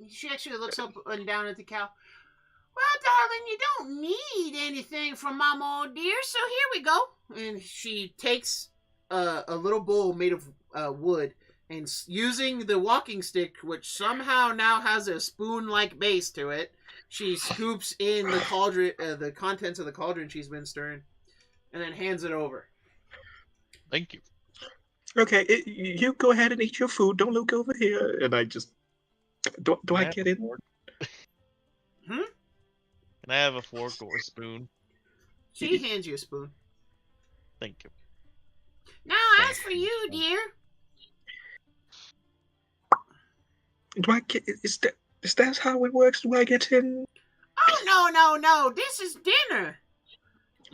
She actually looks up and down at the cow. Well, darling, you don't need anything from Mama, old dear, so here we go. And she takes a little bowl made of wood, and using the walking stick, which somehow now has a spoon-like base to it, she scoops in the cauldron, the contents of the cauldron she's been stirring, and then hands it over. Thank you. Okay, you go ahead and eat your food. Don't look over here. And I just... Do I get in? Hmm? Can I have a fork or a spoon? She hands you a spoon. Thank you. Now, as for you, dear... Do I get... Is that how it works? Do I get in? Oh, no. This is dinner.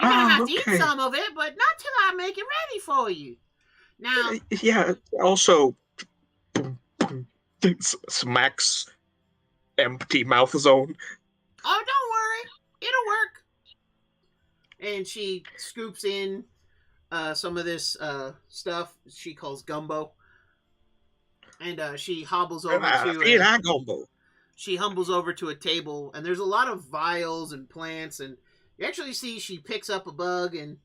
You're gonna have to eat some of it, but not till I make it ready for you. Now... Yeah, also... Smacks empty mouth zone. Oh, don't worry. It'll work. And she scoops in some of this stuff she calls gumbo. And she hobbles over gumbo. She humbles over to a table, and there's a lot of vials and plants, and you actually see she picks up a bug and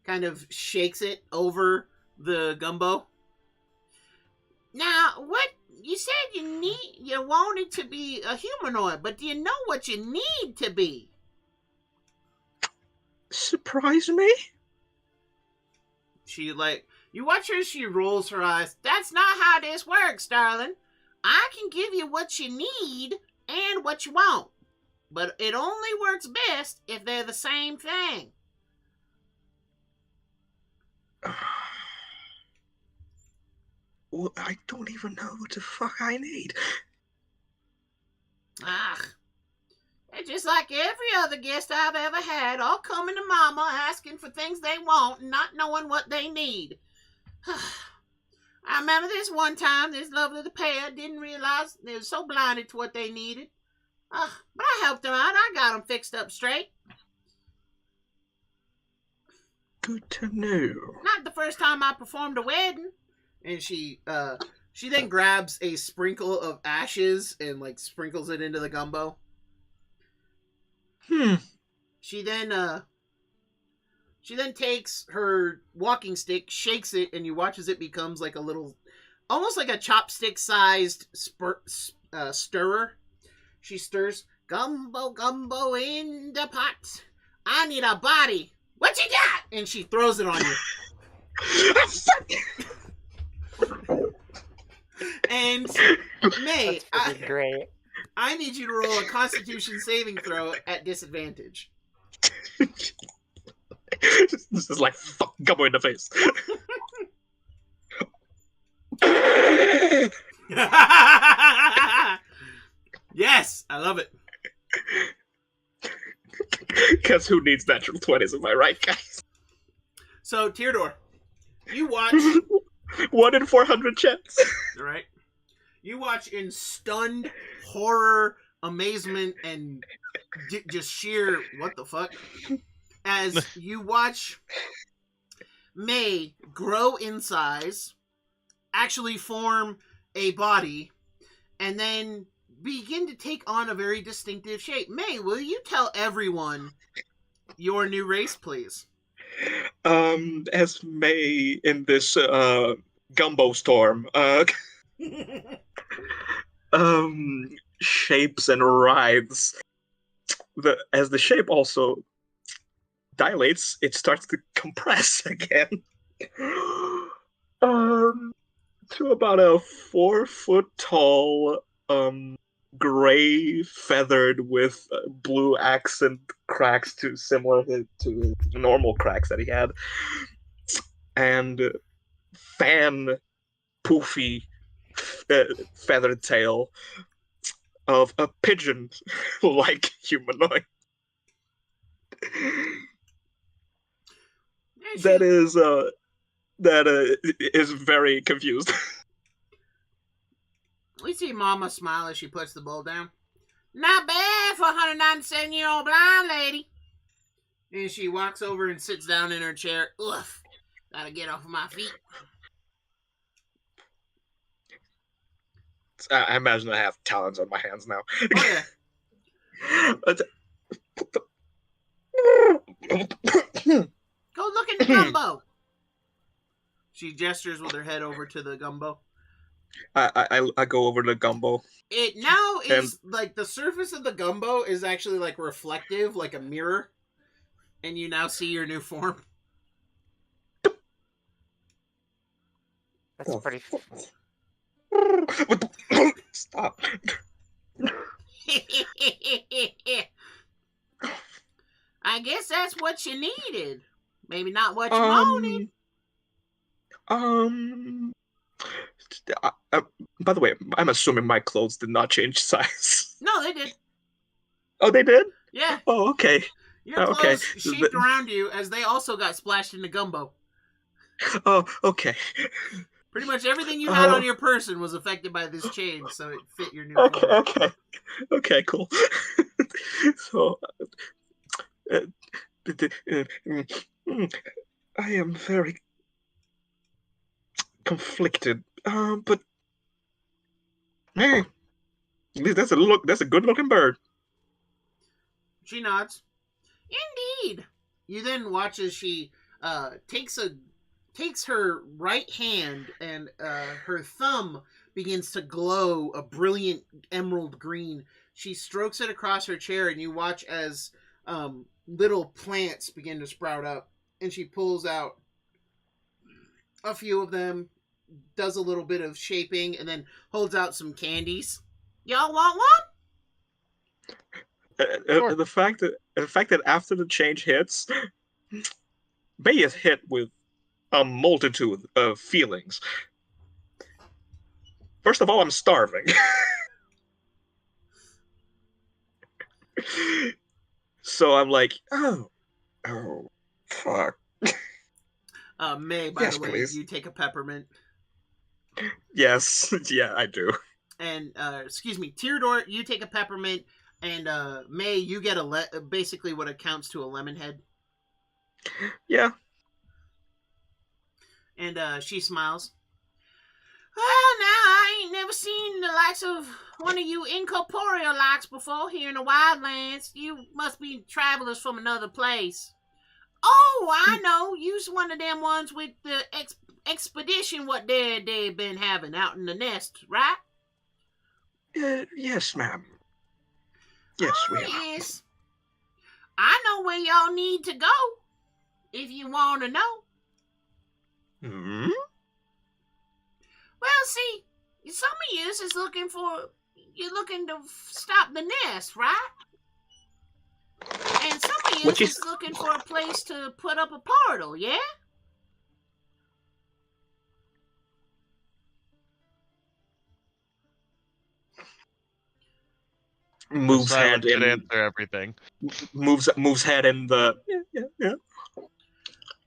kind of shakes it over the gumbo. Now, what you said you wanted to be a humanoid, but do you know what you need to be? Surprise me? She you watch her, she rolls her eyes. That's not how this works, darling. I can give you what you need and what you want. but it only works best if they're the same thing. Well, I don't even know what the fuck I need. They're just like every other guest I've ever had, all coming to Mama asking for things they want and not knowing what they need. I remember this one time, this lovely pair didn't realize they were so blinded to what they needed. But I helped them out. I got them fixed up straight. Good to know. Not the first time I performed a wedding. And she then grabs a sprinkle of ashes and like sprinkles it into the gumbo. She then takes her walking stick, shakes it, and you watch as it becomes like a little, almost like a chopstick-sized stirrer. She stirs, gumbo, gumbo in the pot. I need a body. What you got? And she throws it on you. And May, great. I need you to roll a Constitution saving throw at disadvantage. This is like fuck gumbo in the face. Yes, I love it. Because who needs natural 20s, am I right, guys? So, Teardor, you watch... 1 in 400 chance. Alright? You watch in stunned horror, amazement, and just sheer what the fuck, as you watch May grow in size, actually form a body, and then begin to take on a very distinctive shape. May, will you tell everyone your new race, please? As May in this gumbo storm shapes and writhes, as the shape also dilates, it starts to compress again. To about a 4-foot tall, gray feathered with blue accent cracks similar to the normal cracks that he had, and fan poofy feathered tail of a pigeon like humanoid. That is very confused. We see Mama smile as she puts the bowl down. Not bad for a 197-year-old blind lady. And she walks over and sits down in her chair. Oof. Gotta get off of my feet. I imagine I have talons on my hands now. Oh, yeah. Go look in the gumbo. She gestures with her head over to the gumbo. I go over to the gumbo. It now is like the surface of the gumbo is actually like reflective, like a mirror, and you now see your new form. That's pretty. Stop. I guess that's what you needed. Maybe not what you wanted. By the way, I'm assuming my clothes did not change size. No, they did. Oh, they did? Yeah. Oh, okay. Your clothes shaped around you as they also got splashed into gumbo. Oh, okay. Pretty much everything you had on your person was affected by this change, so it fit your new form. Okay, cool. So, I am very conflicted. But hey, at least that's a good looking bird. She nods. Indeed. You then watch as she takes her right hand and her thumb begins to glow a brilliant emerald green. She strokes it across her chair, and you watch as little plants begin to sprout up. And she pulls out a few of them, does a little bit of shaping, and then holds out some candies. Y'all want Sure. The fact that after the change hits, May is hit with a multitude of feelings. First of all, I'm starving. So I'm like, oh, fuck. May, by Yes, the way, please. you take a peppermint. Yes, yeah, I do. And, excuse me, Tyrador, you take a peppermint. And, May, you get basically what accounts to a lemon head. Yeah. And, she smiles. Well, now, I ain't never seen the likes of one of you incorporeal likes before here in the Wildlands. You must be travelers from another place. Oh, I know. You's one of them ones with the expedition what they been having out in the nest, right? Yes, ma'am. Yes, we are. Yes. I know where y'all need to go, if you want to know. Hmm? Well, see, some of yous is you're looking to stop the nest, right? And some of yous is looking for a place to put up a portal, yeah? Moves Silent hand should in. answer everything. Moves head in the. Yeah. Well,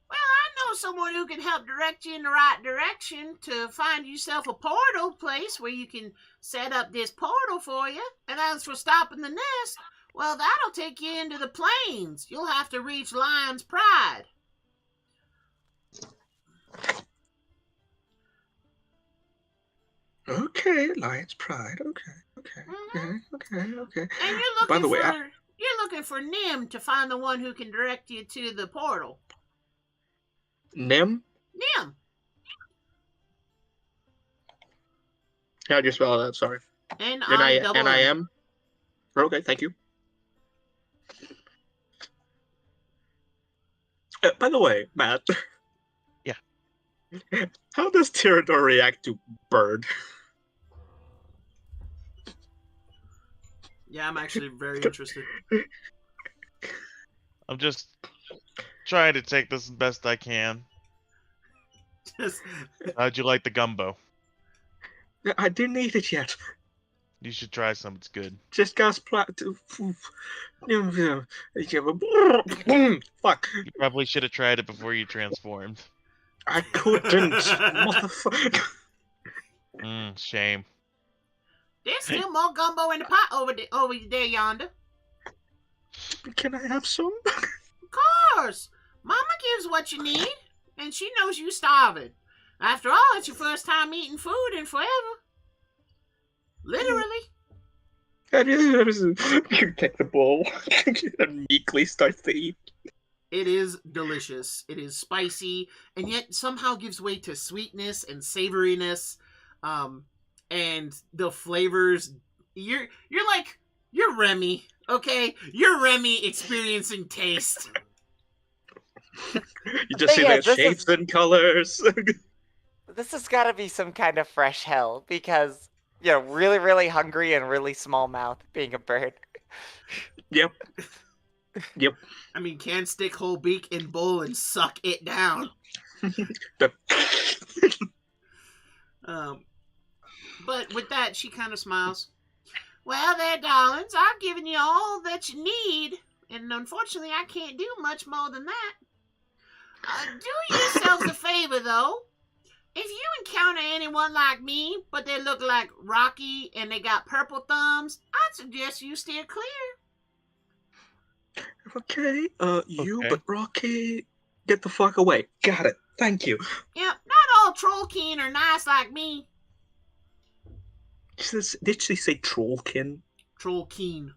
I know someone who can help direct you in the right direction to find yourself a portal place where you can set up this portal for you. And as for stopping the nest, well, that'll take you into the plains. You'll have to reach Lion's Pride. Okay, Lion's Pride. Okay. And you're looking for Nim to find the one who can direct you to the portal. Nim? Nim. How do you spell that? Sorry. N-I-M-M. Okay, thank you. By the way, Matt. Yeah. How does Tyrador react to bird? Yeah, I'm actually very interested. I'm just trying to take this as best I can. How'd you like the gumbo? I didn't eat it yet. You should try some. It's good. Just got Fuck. You probably should have tried it before you transformed. I couldn't. Motherfucker. Shame. There's still more gumbo in the pot over there yonder. Can I have some? Of course. Mama gives what you need, and she knows you starving. After all, it's your first time eating food in forever. Literally. You take the bowl and meekly starts to eat. It is delicious. It is spicy, and yet somehow gives way to sweetness and savoriness. And the flavors. You're Remy, okay? You're Remy experiencing taste. You just see the shapes and colors. This has got to be some kind of fresh hell because, really, really hungry and really small mouth being a bird. Yep. I mean, can stick whole beak in bowl and suck it down. But with that, she kind of smiles. Well, there, darlings, I've given you all that you need, and unfortunately, I can't do much more than that. Do yourselves a favor, though. If you encounter anyone like me, but they look like Rocky and they got purple thumbs, I'd suggest you steer clear. Okay, you, Okay. but Rocky, get the fuck away. Got it. Thank you. Yep, not all Trollkin are nice like me. Did she say Trollkin? Trollkin.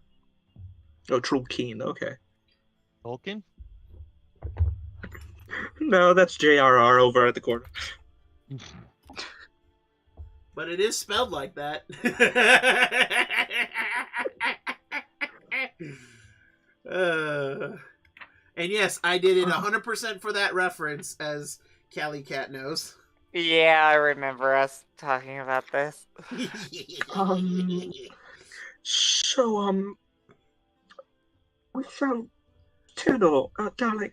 Oh, Trollkin, okay. Tolkien? No, that's JRR over at the corner. But it is spelled like that. And yes, I did it 100% for that reference, as Callie Cat knows. Yeah, I remember us talking about this. So, We found Theodore, darling.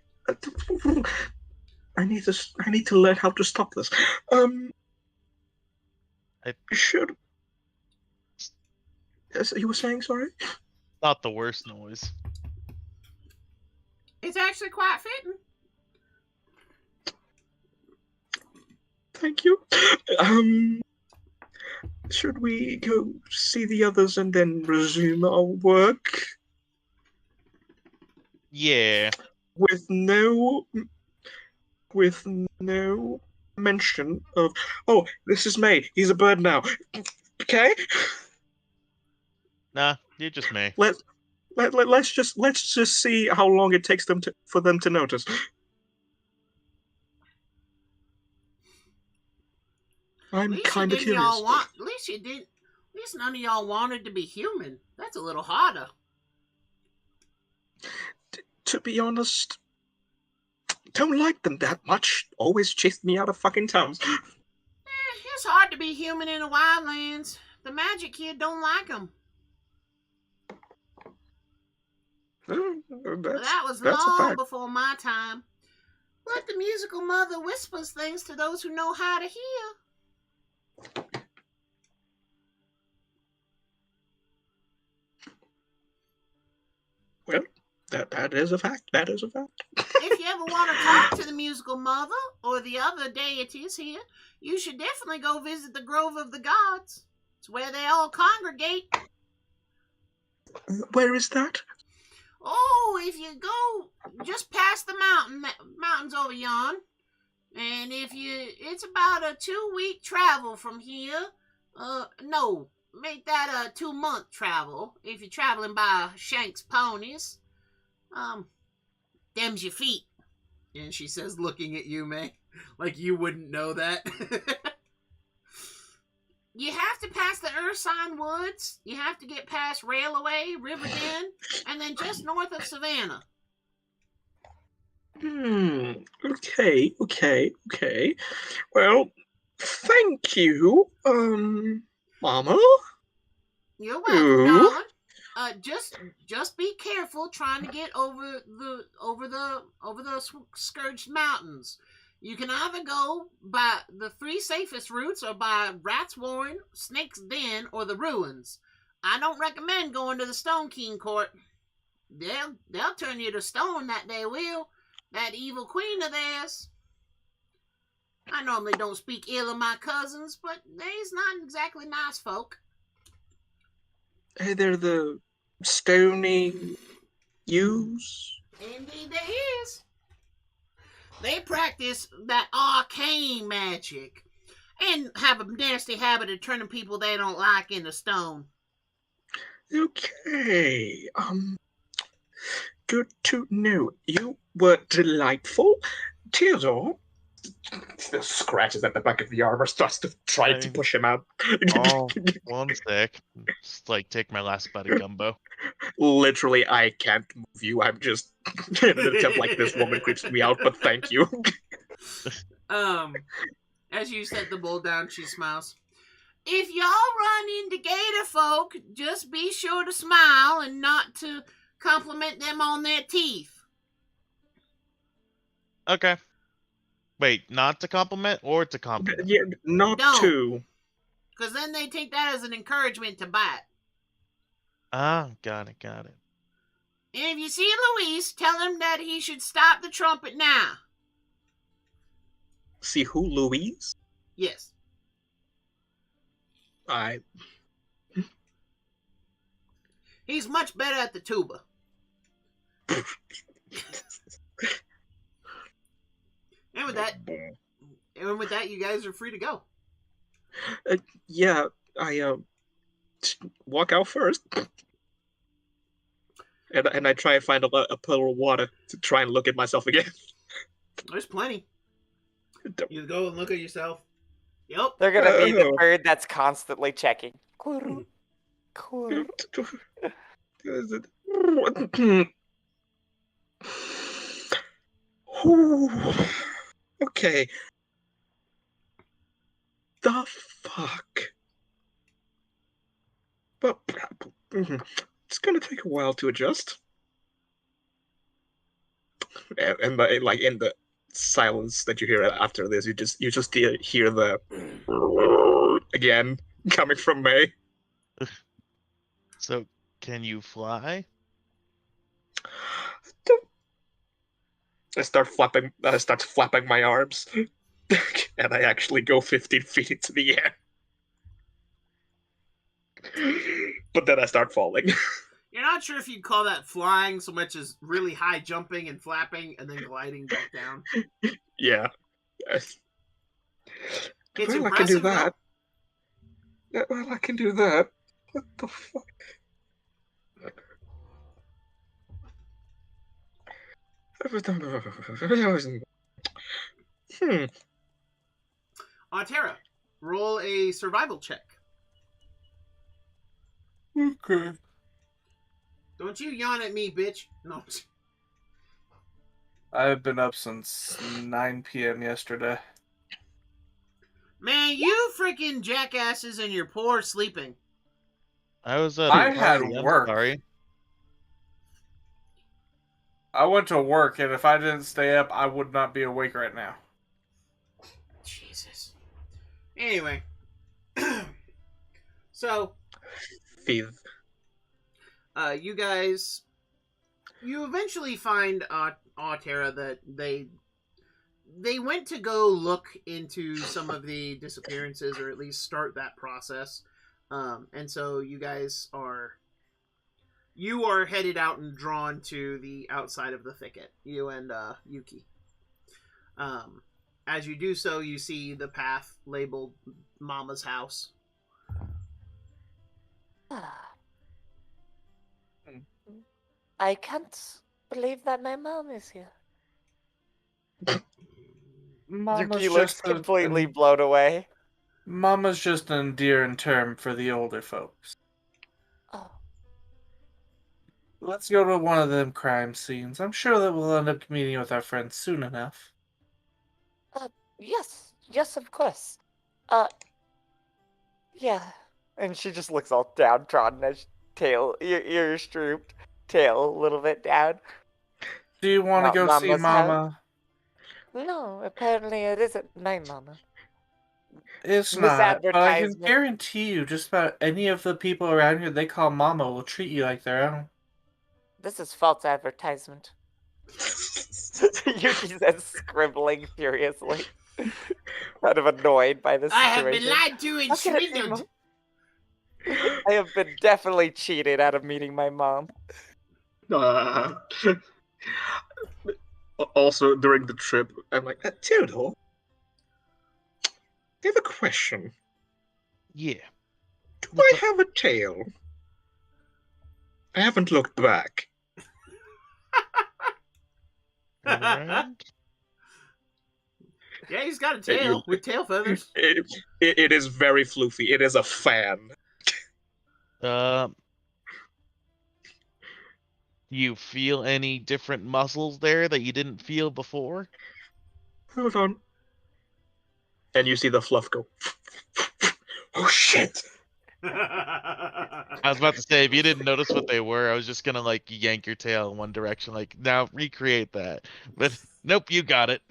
I need to learn how to stop this. I- Should. As you were saying, sorry. Not the worst noise. It's actually quite fitting. Thank you. Should we go see the others and then resume our work Yeah. with no mention of, oh, this is May. He's a bird now. Okay. Nah, you're just me. Let's just see how long it takes for them to notice. I'm kind of curious. At least you did. At least none of y'all wanted to be human. That's a little harder. To be honest, don't like them that much. Always chased me out of fucking towns. It's hard to be human in the Wildlands. The magic kid don't like them. That was long before my time. But the musical mother whispers things to those who know how to hear. Well, that is a fact. That is a fact. If you ever want to talk to the musical mother or the other deities here, you should definitely go visit the Grove of the Gods. It's where they all congregate. Where is that? Oh, if you go just past the mountains over yon, and it's about a 2-week travel from here. No, make that a 2-month travel if you're traveling by Shank's ponies. Them's your feet. And she says, looking at you, May, like you wouldn't know that. You have to pass the Ursine Woods. You have to get past Railway, Riverdin, and then just north of Savannah. Okay. Well, thank you, Mama. You're welcome, darling. Just be careful trying to get over the Scourged Mountains. You can either go by the 3 safest routes or by Rat's Warren, Snake's Den, or the Ruins. I don't recommend going to the Stone King Court. They'll turn you to stone, that they will. That evil queen of theirs. I normally don't speak ill of my cousins, but they's not exactly nice folk. Hey, they're the stony U's. Indeed they is. They practice that arcane magic and have a nasty habit of turning people they don't like into stone. Okay, good to know. You were delightful. Theodore scratches at the back of the armor, starts to try to push him out. Oh, 1 sec. Just take my last bite of gumbo. Literally, I can't move you. I'm just in an attempt like this woman creeps me out, but thank you. As you set the bowl down, she smiles. If y'all run into gator folk, just be sure to smile and not to compliment them on their teeth. Okay. Wait, not to compliment or to compliment? Yeah, not to. Because then they take that as an encouragement to bite. Ah, got it. And if you see Luis, tell him that he should stop the trumpet now. See who, Louise? Yes. He's much better at the tuba. And with that, you guys are free to go. Yeah, I walk out first. And I try and find a puddle of water to try and look at myself again. There's plenty. You go and look at yourself. Yep. They're gonna be the bird that's constantly checking. Okay. The fuck? But it's gonna take a while to adjust. like in the silence that you hear after this, you just hear the again coming from May. So, can you fly? I start flapping my arms, and I actually go 15 feet into the air. But then I start falling. You're not sure if you'd call that flying so much as really high jumping and flapping and then gliding back down. Yeah. It's Well, I can do impressive, though. that. Yeah, well, I can do that. What the fuck? Tara, roll a survival check. Okay. Don't you yawn at me, bitch. No. I've been up since 9 p.m. yesterday. Man, you freaking jackasses and your poor sleeping. I was at I a had party, I'm work. sorry. I went to work, and if I didn't stay up, I would not be awake right now. Jesus. Anyway. So, Thief. you guys, you eventually find Tara that they went to go look into some of the disappearances, or at least start that process. And so you guys are headed out and drawn to the outside of the thicket, you and Yuki. As you do so, you see the path labeled Mama's house. I can't believe that my mom is here. Mama's Yuki looks just completely blown away. Mama's just an endearing term for the older folks. Oh, Let's go to one of them crime scenes. I'm sure that we'll end up meeting with our friends soon enough. yes, of course. Yeah. And she just looks all downtrodden as tail, ears drooped, tail a little bit down. Do you want to go see Mama's house? Mama? No, apparently it isn't my mama. It's This not, but I can advertisement- guarantee you just about any of the people around here they call Mama will treat you like their own. This is false advertisement. Yuki says, scribbling furiously. Kind of annoyed by this I situation. have been lied to and How can it be swindled. I have been definitely cheated out of meeting my mom. Also, during the trip, I'm like, Theodore, I have a question. Yeah. Do I have a tail? I haven't looked back. Alright. Yeah, he's got a tail with tail feathers. It is very floofy. It is a fan. Do you feel any different muscles there that you didn't feel before? Hold on. And you see the fluff go. Oh shit! I was about to say, if you didn't notice what they were, I was just gonna like yank your tail in one direction, like now recreate that. But nope, you got it.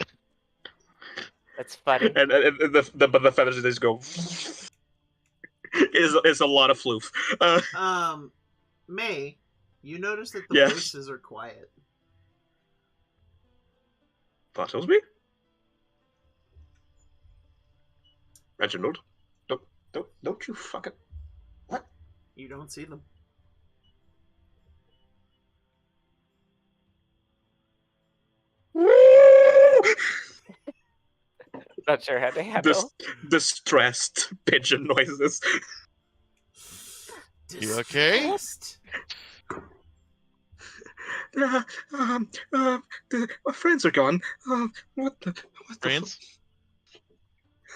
That's funny. And the feathers just go. Is a lot of floof. May, you notice that the Yes. voices are quiet. Thought it was me. Reginald, don't you fucking what? You don't see them. Not sure how to handle. Distressed pigeon noises. You okay? Distressed. My friends are gone. What the Friends?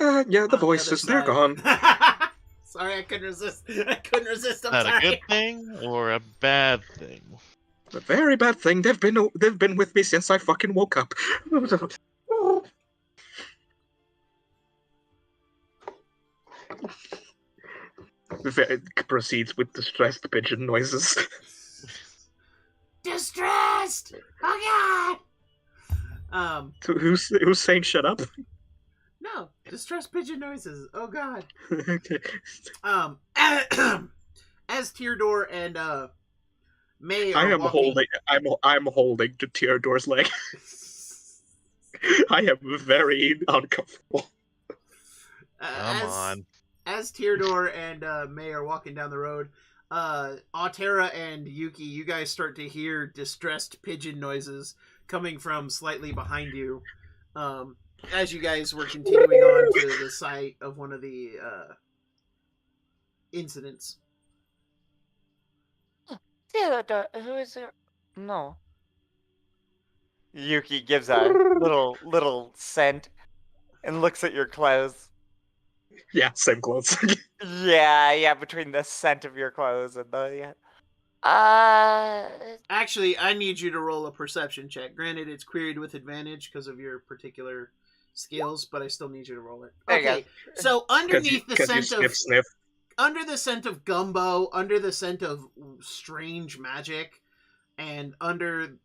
Yeah, the On voices, other they're gone. side. Sorry, I couldn't resist. I'm Is that a sorry. good thing or a bad thing? A very bad thing. They've been with me since I fucking woke up. It proceeds with distressed pigeon noises. Distressed. Oh Who's saying shut up? No, distress pigeon noises. Oh God. Okay. As Teardor and May I are am walking. I'm holding to Teodor's leg. I am very uncomfortable. Come on. As Teardor and May are walking down the road, Altera and Yuki, you guys start to hear distressed pigeon noises coming from slightly behind you. As you guys were continuing on to the site of one of the incidents. Theodore, who is your... No. Yuki gives a little scent and looks at your clothes. Yeah, same clothes. Yeah, between the scent of your clothes and the... Actually, I need you to roll a perception check. Granted, it's queried with advantage because of your particular skills, but I still need you to roll it. There you Okay, go. so underneath the 'Cause you scent of sniff. under the scent of gumbo, under the scent of strange magic, and under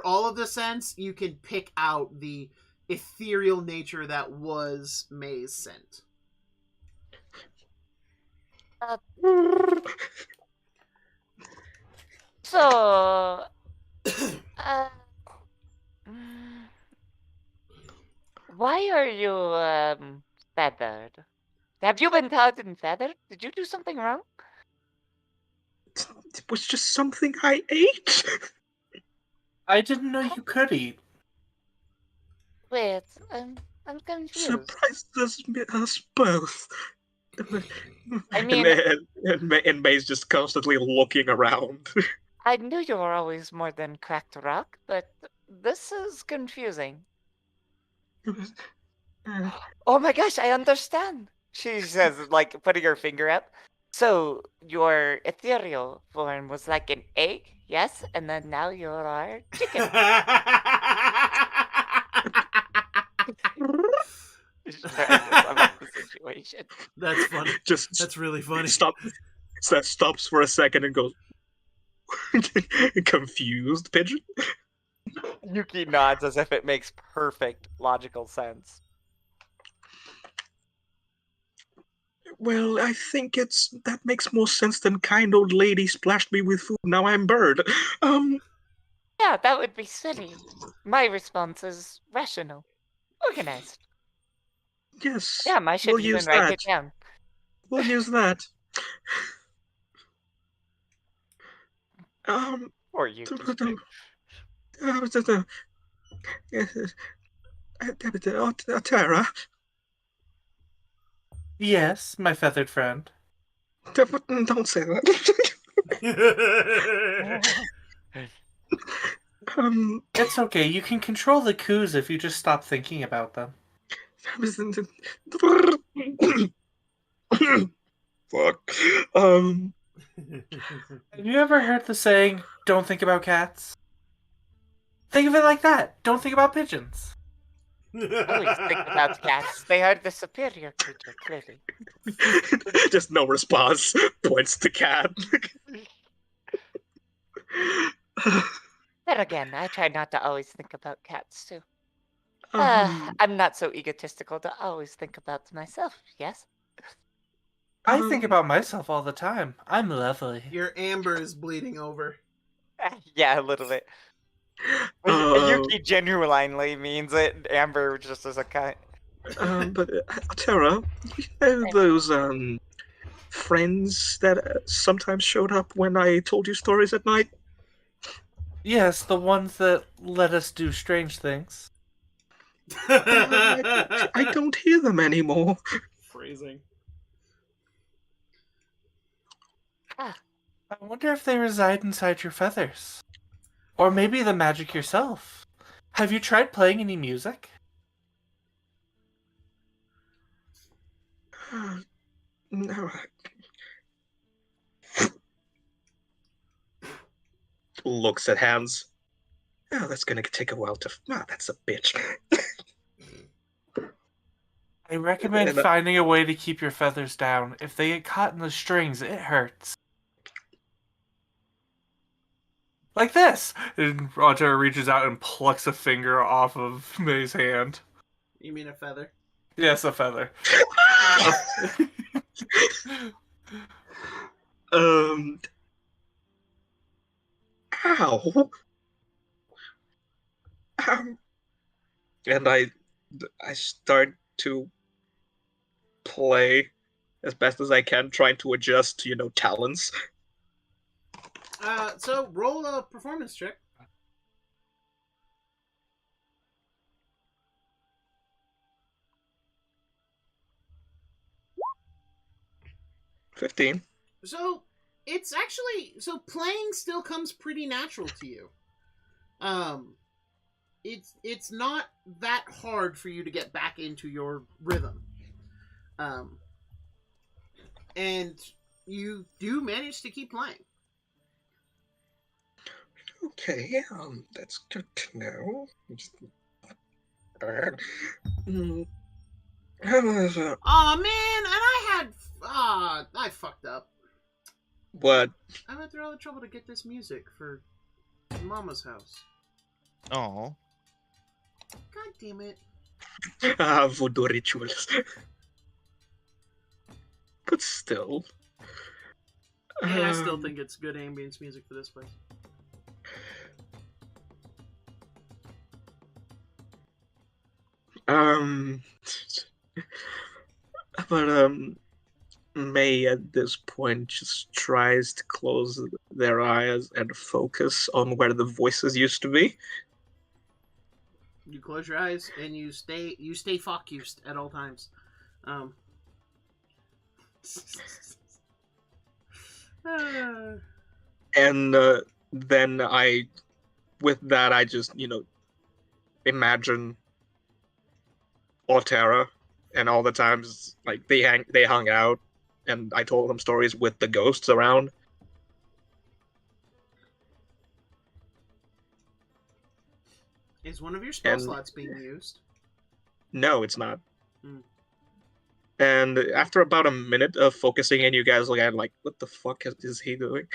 all of the scents, you can pick out the ethereal nature that was May's scent. So... why are you, feathered? Have you been tarred and feathered? Did you do something wrong? It was just something I ate. I didn't know you could eat. Wait, I'm confused. Surprised us both. I mean- and May's just constantly looking around. I knew you were always more than cracked rock, but this is confusing. Oh my gosh, I understand. She says, like, putting her finger up. So, your ethereal form was like an egg, yes? And then now you are chicken. She's trying to sum up the situation. That's funny. Just That's really funny. stops for a second and goes confused pigeon. Yuki nods as if it makes perfect logical sense. Well, I think that makes more sense than kind old lady splashed me with food. Now I'm bird. Yeah, that would be silly. My response is rational. Organized. Yes. Yeah, my should we'll even use write that. it down. We'll use that. Or Yuki. Tara. Yes, my feathered friend. Don't say that. It's okay. You can control the coups if you just stop thinking about them. Fuck. Have you ever heard the saying, don't think about cats? Think of it like that. Don't think about pigeons. Always think about cats. They are the superior creature, clearly. Just no response. Points to cat. Then again, I try not to always think about cats, too. I'm not so egotistical to always think about myself, yes? I think about myself all the time. I'm lovely. Your amber is bleeding over. Yeah, a little bit. Yuki genuinely means it. Amber just as a kind. But Tara, you know those friends that sometimes showed up when I told you stories at night? Yes, the ones that let us do strange things. I don't hear them anymore. Phrasing. I wonder if they reside inside your feathers. Or maybe the magic yourself. Have you tried playing any music? No. Looks at hands. Oh, that's gonna take a while to... that's a bitch. I recommend finding a way to keep your feathers down. If they get caught in the strings, it hurts. Like this. And Altera reaches out and plucks a finger off of May's hand. You mean a feather? Yes, a feather. um. Ow. And I start to play as best as I can, trying to adjust to, talents. So roll a performance check. 15. So it's actually playing still comes pretty natural to you. It's not that hard for you to get back into your rhythm. And you do manage to keep playing. Okay, that's good to know. Oh man, and I fucked up. What? I went through all the trouble to get this music for Mama's house. Oh. God damn it. Voodoo rituals. But still. And I still think it's good ambience music for this place. But May at this point just tries to close their eyes and focus on where the voices used to be. You close your eyes and you stay focused at all times. And then with that, I just, imagine Altera and all the times like they hung out, and I told them stories with the ghosts around. Is one of your spell slots being used? No, it's not. And after about a minute of focusing in, you guys look at it like, what the fuck is he doing?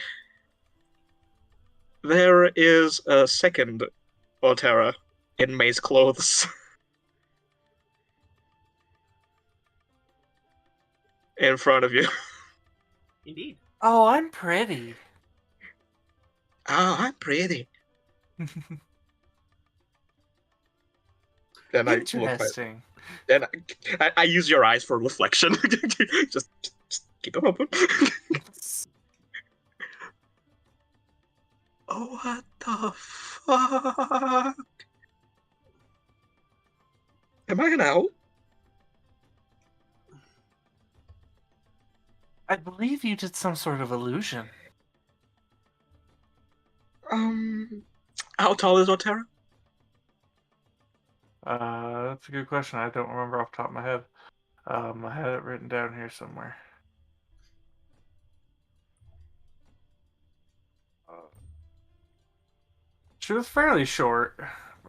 There is a second Altera in May's clothes. In front of you. Indeed. Oh, I'm pretty. Oh, I'm pretty. Then Interesting. Then I use your eyes for reflection. just keep them open. Oh, what the fuck? Am I an owl? I believe you did some sort of illusion. How tall is Altera? That's a good question. I don't remember off the top of my head. I had it written down here somewhere. She was fairly short.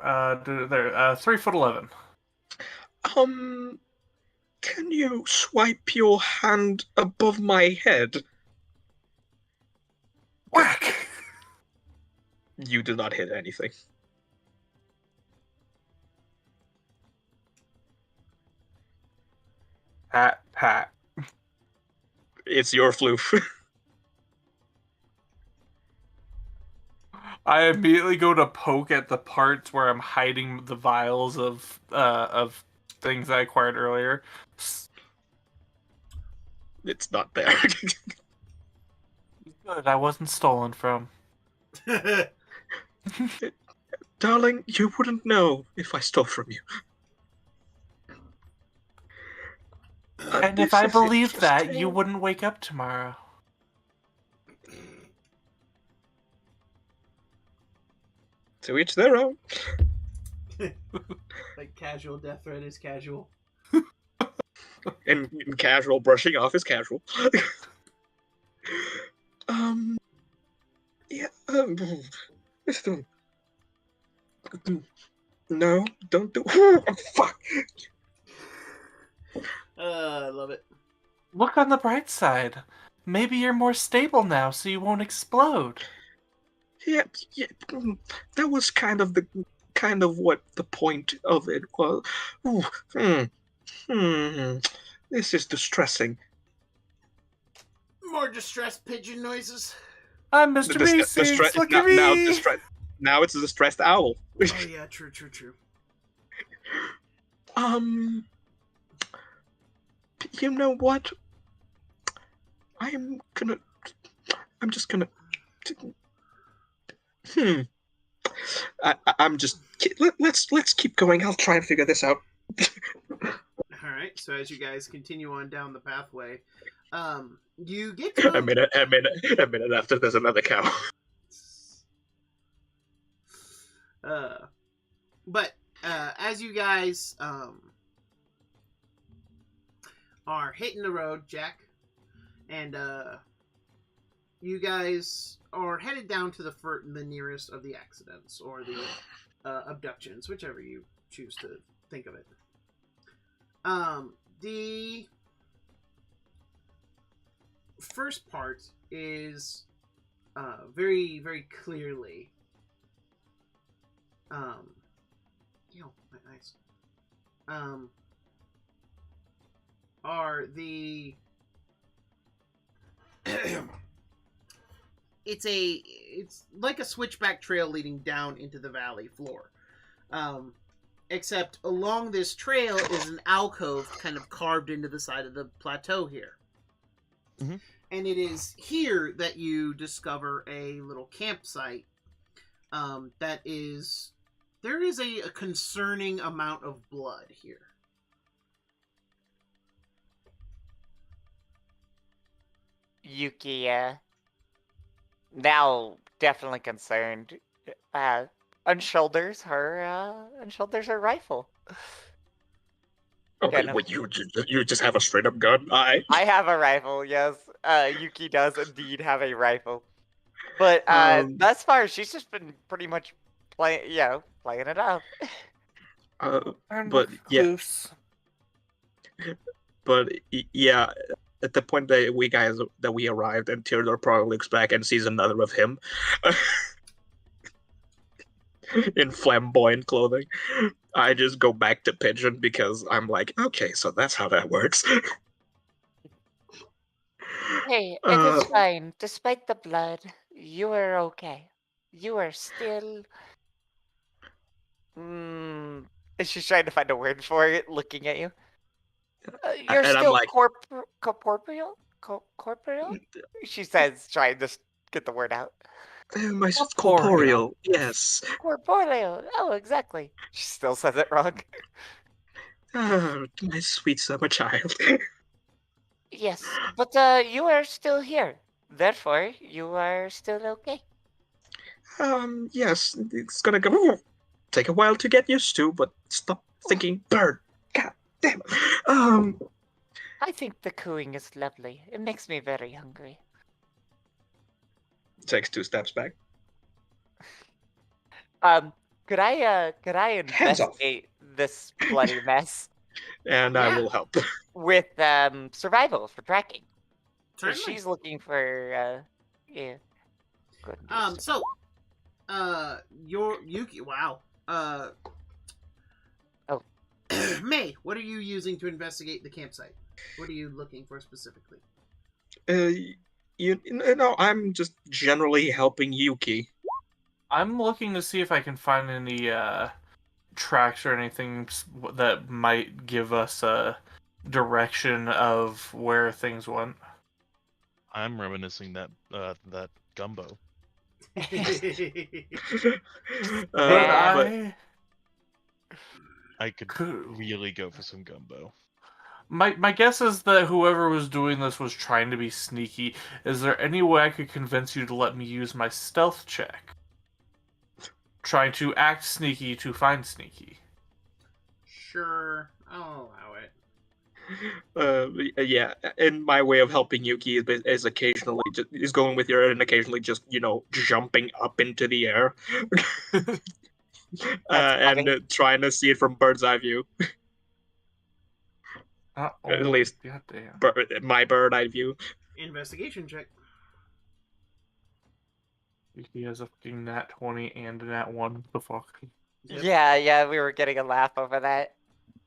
3'11". Can you swipe your hand above my head? Whack! You did not hit anything. Pat. It's your floof. I immediately go to poke at the parts where I'm hiding the vials of things I acquired earlier. It's not there. Good, I wasn't stolen from. Darling, you wouldn't know if I stole from you. And if I believed that, you wouldn't wake up tomorrow. To each their own. Like casual death threat is casual. And casual brushing off is casual. Yeah. No, don't do. Oh, fuck. I love it. Look on the bright side. Maybe you're more stable now, so you won't explode. Yeah, yeah. That was kind of what the point of it was. Ooh, this is distressing. More distressed pigeon noises. I'm Mr. Meeseeks. Look at me. Now it's a distressed owl. Oh yeah, true. Um, you know what? I'm just gonna. I'm just. Let's keep going. I'll try and figure this out. All right. So as you guys continue on down the pathway, you get to A minute after, there's another cow. But as you guys are hitting the road, Jack, and you guys are headed down to the nearest of the accidents or the abductions, whichever you choose to think of it. The first part is very, very clearly my eyes are the it's like a switchback trail leading down into the valley floor, except along this trail is an alcove kind of carved into the side of the plateau here. Mm-hmm. And it is here that you discover a little campsite that is... There is a concerning amount of blood here. Yuki, now definitely concerned, unshoulders her rifle. Okay, Kind of- wait, you just have a straight up gun? I have a rifle, yes. Yuki does indeed have a rifle. But thus far, she's just been pretty much playing it up. But yeah, at the point that we arrived, and Theodore probably looks back and sees another of him in flamboyant clothing. I just go back to Pigeon because I'm like, okay, so that's how that works. Hey, it is fine. Despite the blood, you are okay. You are still... She's trying to find a word for it, looking at you. You're And I'm still like- corporeal? Corporeal? She says, trying to get the word out. My corporeal, yes. Corporeal. Oh, exactly. She still says it wrong. My sweet summer child. Yes, but you are still here. Therefore, you are still okay. Yes, it's gonna take a while to get used to, but stop thinking bird. God damn it. I think the cooing is lovely. It makes me very hungry. Takes 2 steps back. Could I Hands off. investigate this bloody mess And I will help. with survival for tracking? So Certainly. she's looking for Good news. So your Yuki, wow. May, what are you using to investigate the campsite? What are you looking for specifically? You know, I'm just generally helping Yuki. I'm looking to see if I can find any tracks or anything that might give us a direction of where things went. I'm reminiscing that gumbo. But I could really go for some gumbo. My guess is that whoever was doing this was trying to be sneaky. Is there any way I could convince you to let me use my stealth check? Trying to act sneaky to find sneaky. Sure, I'll allow it. Yeah, and my way of helping Yuki is occasionally is going with your and occasionally just jumping up into the air, and trying to see it from bird's eye view. At least my bird eye view. Investigation check. He has a fucking nat 20 and a nat 1. The fuck? Yep. Yeah, we were getting a laugh over that.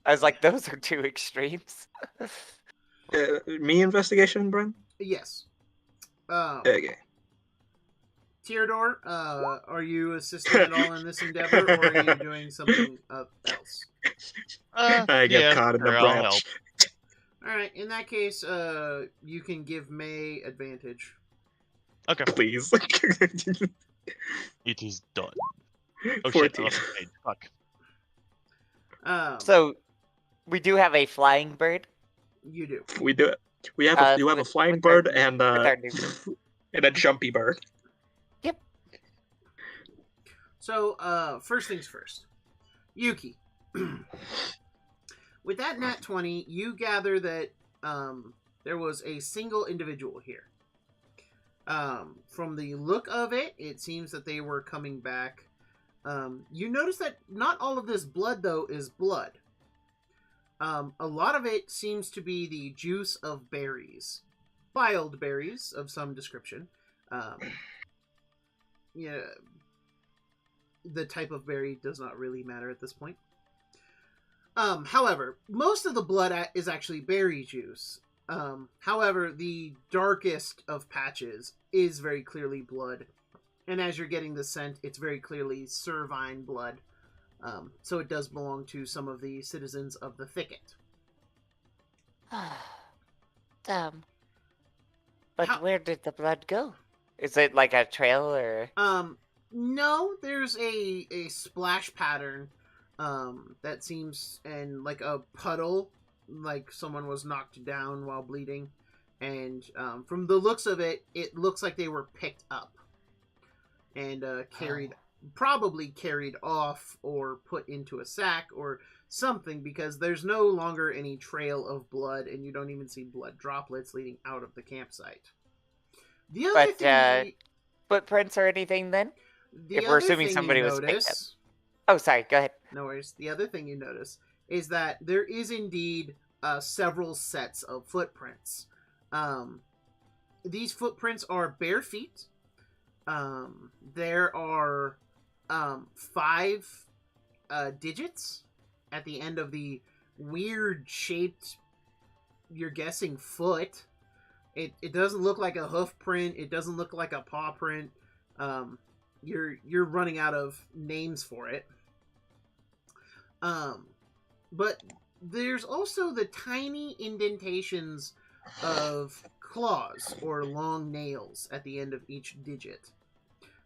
I was like, those are two extremes. Me investigation, Bren? Yes. Okay. Theodore, are you assisting at all in this endeavor, or are you doing something else? I get Yeah, caught in the sure, I'll help. branch. All right. In that case, you can give May advantage. Okay. Please. It is done. Oh 14. shit, I left the page. Fuck. So, we do have a flying bird. You do. We do it. We have a, you have a flying bird and our new and a jumpy bird. Yep. So, first things first. Yuki. With that nat 20, you gather that there was a single individual here. From the look of it, it seems that they were coming back. You notice that not all of this blood, though, is blood. A lot of it seems to be the juice of berries. Wild berries of some description. Yeah, the type of berry does not really matter at this point. However, most of the blood is actually berry juice. However, the darkest of patches is very clearly blood. And as you're getting the scent, it's very clearly cervine blood. So it does belong to some of the citizens of the Thicket. Damn. But How- where did the blood go? Is it like a trail or? No, there's a splash pattern that seems, and like a puddle, like someone was knocked down while bleeding. And from the looks of it, it looks like they were picked up and probably carried off or put into a sack or something, because there's no longer any trail of blood, and you don't even see blood droplets leading out of the campsite. The other thing, Footprints or anything then? If we're assuming somebody was picked up. Oh, sorry. Go ahead. No worries. The other thing you notice is that there is indeed several sets of footprints. These footprints are bare feet. There are 5 digits at the end of the weird shaped, you're guessing, foot. It doesn't look like a hoof print. It doesn't look like a paw print. You're running out of names for it. But there's also the tiny indentations of claws or long nails at the end of each digit.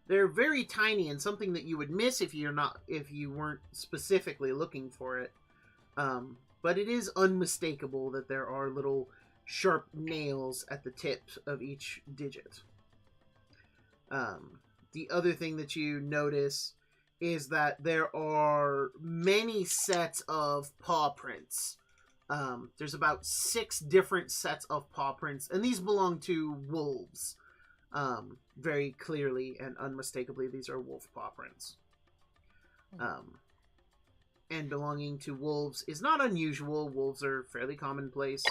They're very tiny and something that you would miss if you weren't specifically looking for it. But it is unmistakable that there are little sharp nails at the tips of each digit. The other thing that you notice is that there are many sets of paw prints. There's about 6 different sets of paw prints, and these belong to wolves. Very clearly and unmistakably, these are wolf paw prints. And belonging to wolves is not unusual. Wolves are fairly commonplace,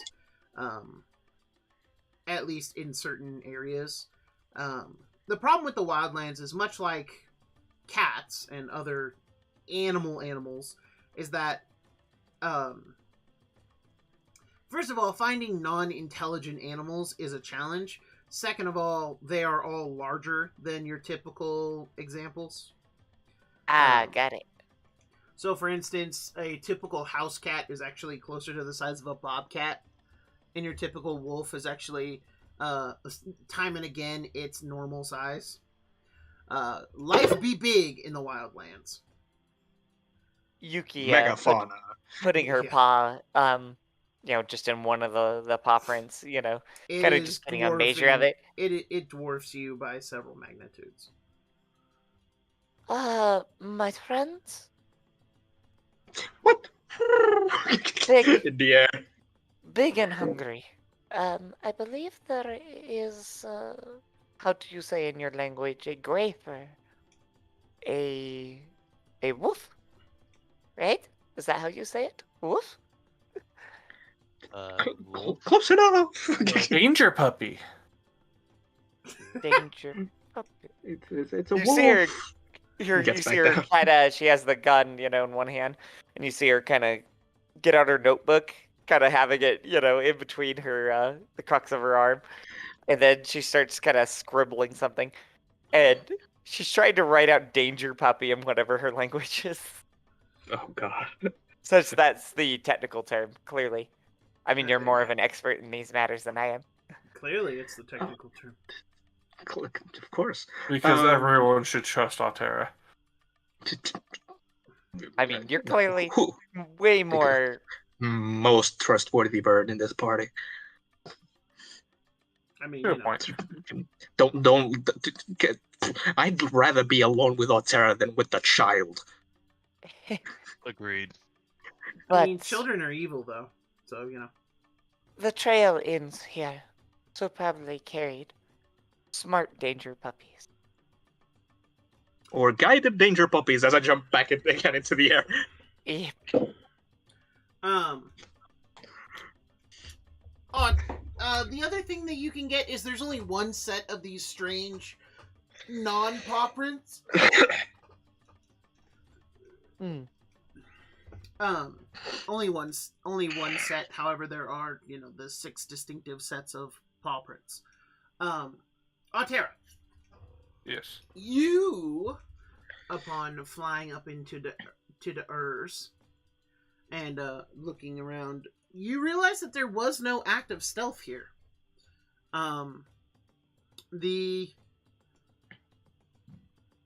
at least in certain areas. The problem with the Wildlands is, much like cats and other animals, is that first of all, finding non-intelligent animals is a challenge. Second of all, they are all larger than your typical examples. Got it. So, for instance, a typical house cat is actually closer to the size of a bobcat, and your typical wolf is actually, time and again, its normal size. Life be big in the Wildlands. Yuki Megafauna. putting her Yeah. paw, just in one of the paw prints, kind of is just getting a measure of dwarfing- it. It dwarfs you by several magnitudes. My friends, What? Big. In the air. big and hungry. I believe there is, how do you say in your language, a grafer, a wolf, right? Is that how you say it? Wolf? Wolf? Close enough. Danger puppy. Danger. It's a You see her. wolf. You Gets see back her down. kind of. She has the gun, in one hand, and you see her kind of get out her notebook, kind of having it, in between her the crux of her arm, and then she starts kind of scribbling something, and she's trying to write out "danger puppy" in whatever her language is. Oh God. Such that's the technical term. Clearly, I mean you're more of Yeah. an expert in these matters than I am. Clearly, it's the technical term. Of course. Because Um, everyone should trust Altera. I mean you're clearly Who? way more. Most trustworthy bird in this party. I mean, Good point. Don't. I'd rather be alone with Altera than with the child. Agreed. I mean, But children are evil, though. So the trail ends here, so probably carried smart danger puppies. Or guided danger puppies as I jump back again into the air. Yep. The other thing that you can get is there's only one set of these strange non-paw prints. Only one set. However, there are, the 6 distinctive sets of paw prints. Altera, Yes. you, upon flying up into the Urs and looking around, you realize that there was no act of stealth here. The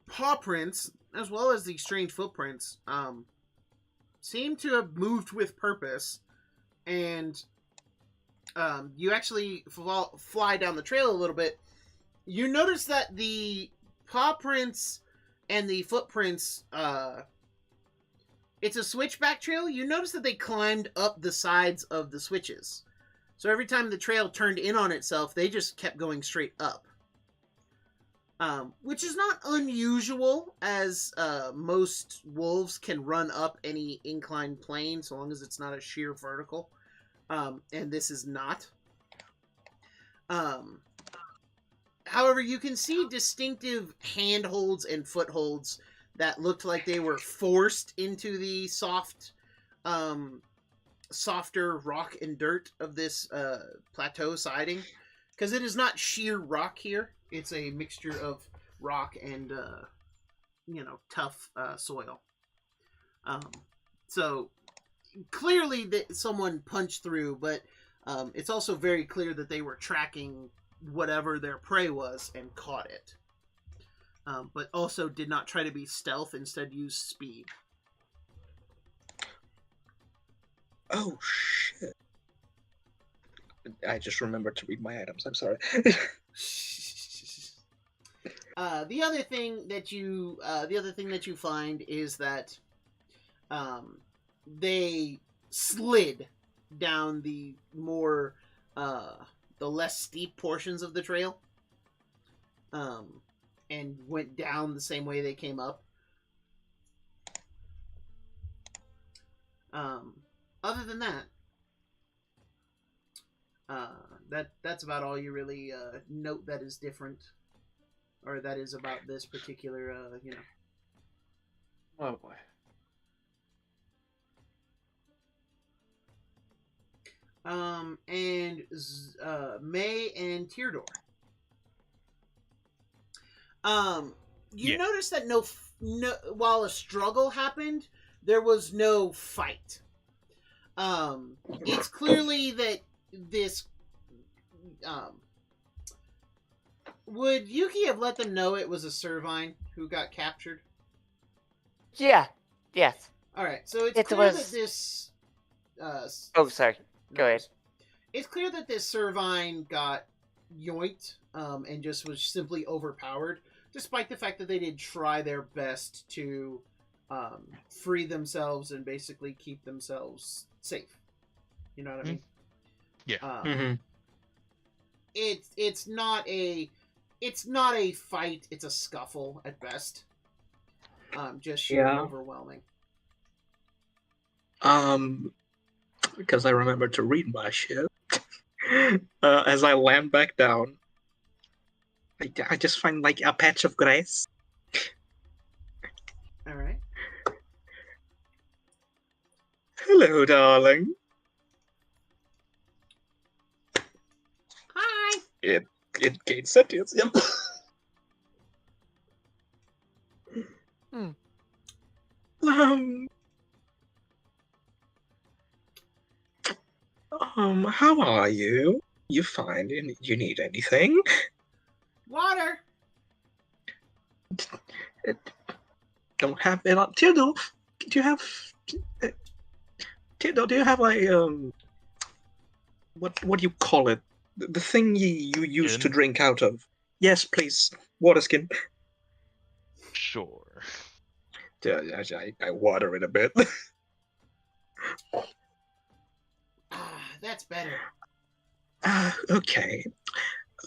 paw prints, as well as the strange footprints, seem to have moved with purpose, and you actually fly down the trail a little bit. You notice that the paw prints and the footprints, it's a switchback trail. You notice that they climbed up the sides of the switches. So every time the trail turned in on itself, they just kept going straight up. Which is not unusual, as most wolves can run up any inclined plane so long as it's not a sheer vertical. And this is not. However, you can see distinctive handholds and footholds that looked like they were forced into the softer rock and dirt of this plateau siding. Because it is not sheer rock here. It's a mixture of rock and, tough soil. So, clearly that someone punched through, but it's also very clear that they were tracking whatever their prey was and caught it. But also did not try to be stealth, instead used speed. Oh shit! I just remembered to read my items. I'm sorry. The other thing that you find is that they slid down the more the less steep portions of the trail, and went down the same way they came up. Other than that, that's about all you really note that is different, or that is about this particular, Oh boy. and May and Teardor. You notice that no, while a struggle happened, there was no fight. It's clearly that this, would Yuki have let them know it was a Servine who got captured? Yeah. Yes. Alright, so it's It clear was- that this, Oh, sorry. Go ahead. It's clear that this Servine got yoinked, and just was simply overpowered, despite the fact that they did try their best to free themselves and basically keep themselves safe. You know what I mean? Yeah. It's not a fight. It's a scuffle at best. Just sheer overwhelming. Because I remembered to read my shit. As I land back down, I just find like a patch of grass. All right. Hello, darling. Hi. It gains sentience. Yep. Hmm. Um. How are you? You fine? You need anything? Water. Don't have it on. Theodore, do you have? Theodore, do you have like what do you call it? The thing you used to Skin? drink out of? Yes, please. Water skin. Sure. Yeah, I water it a bit. That's better. Okay.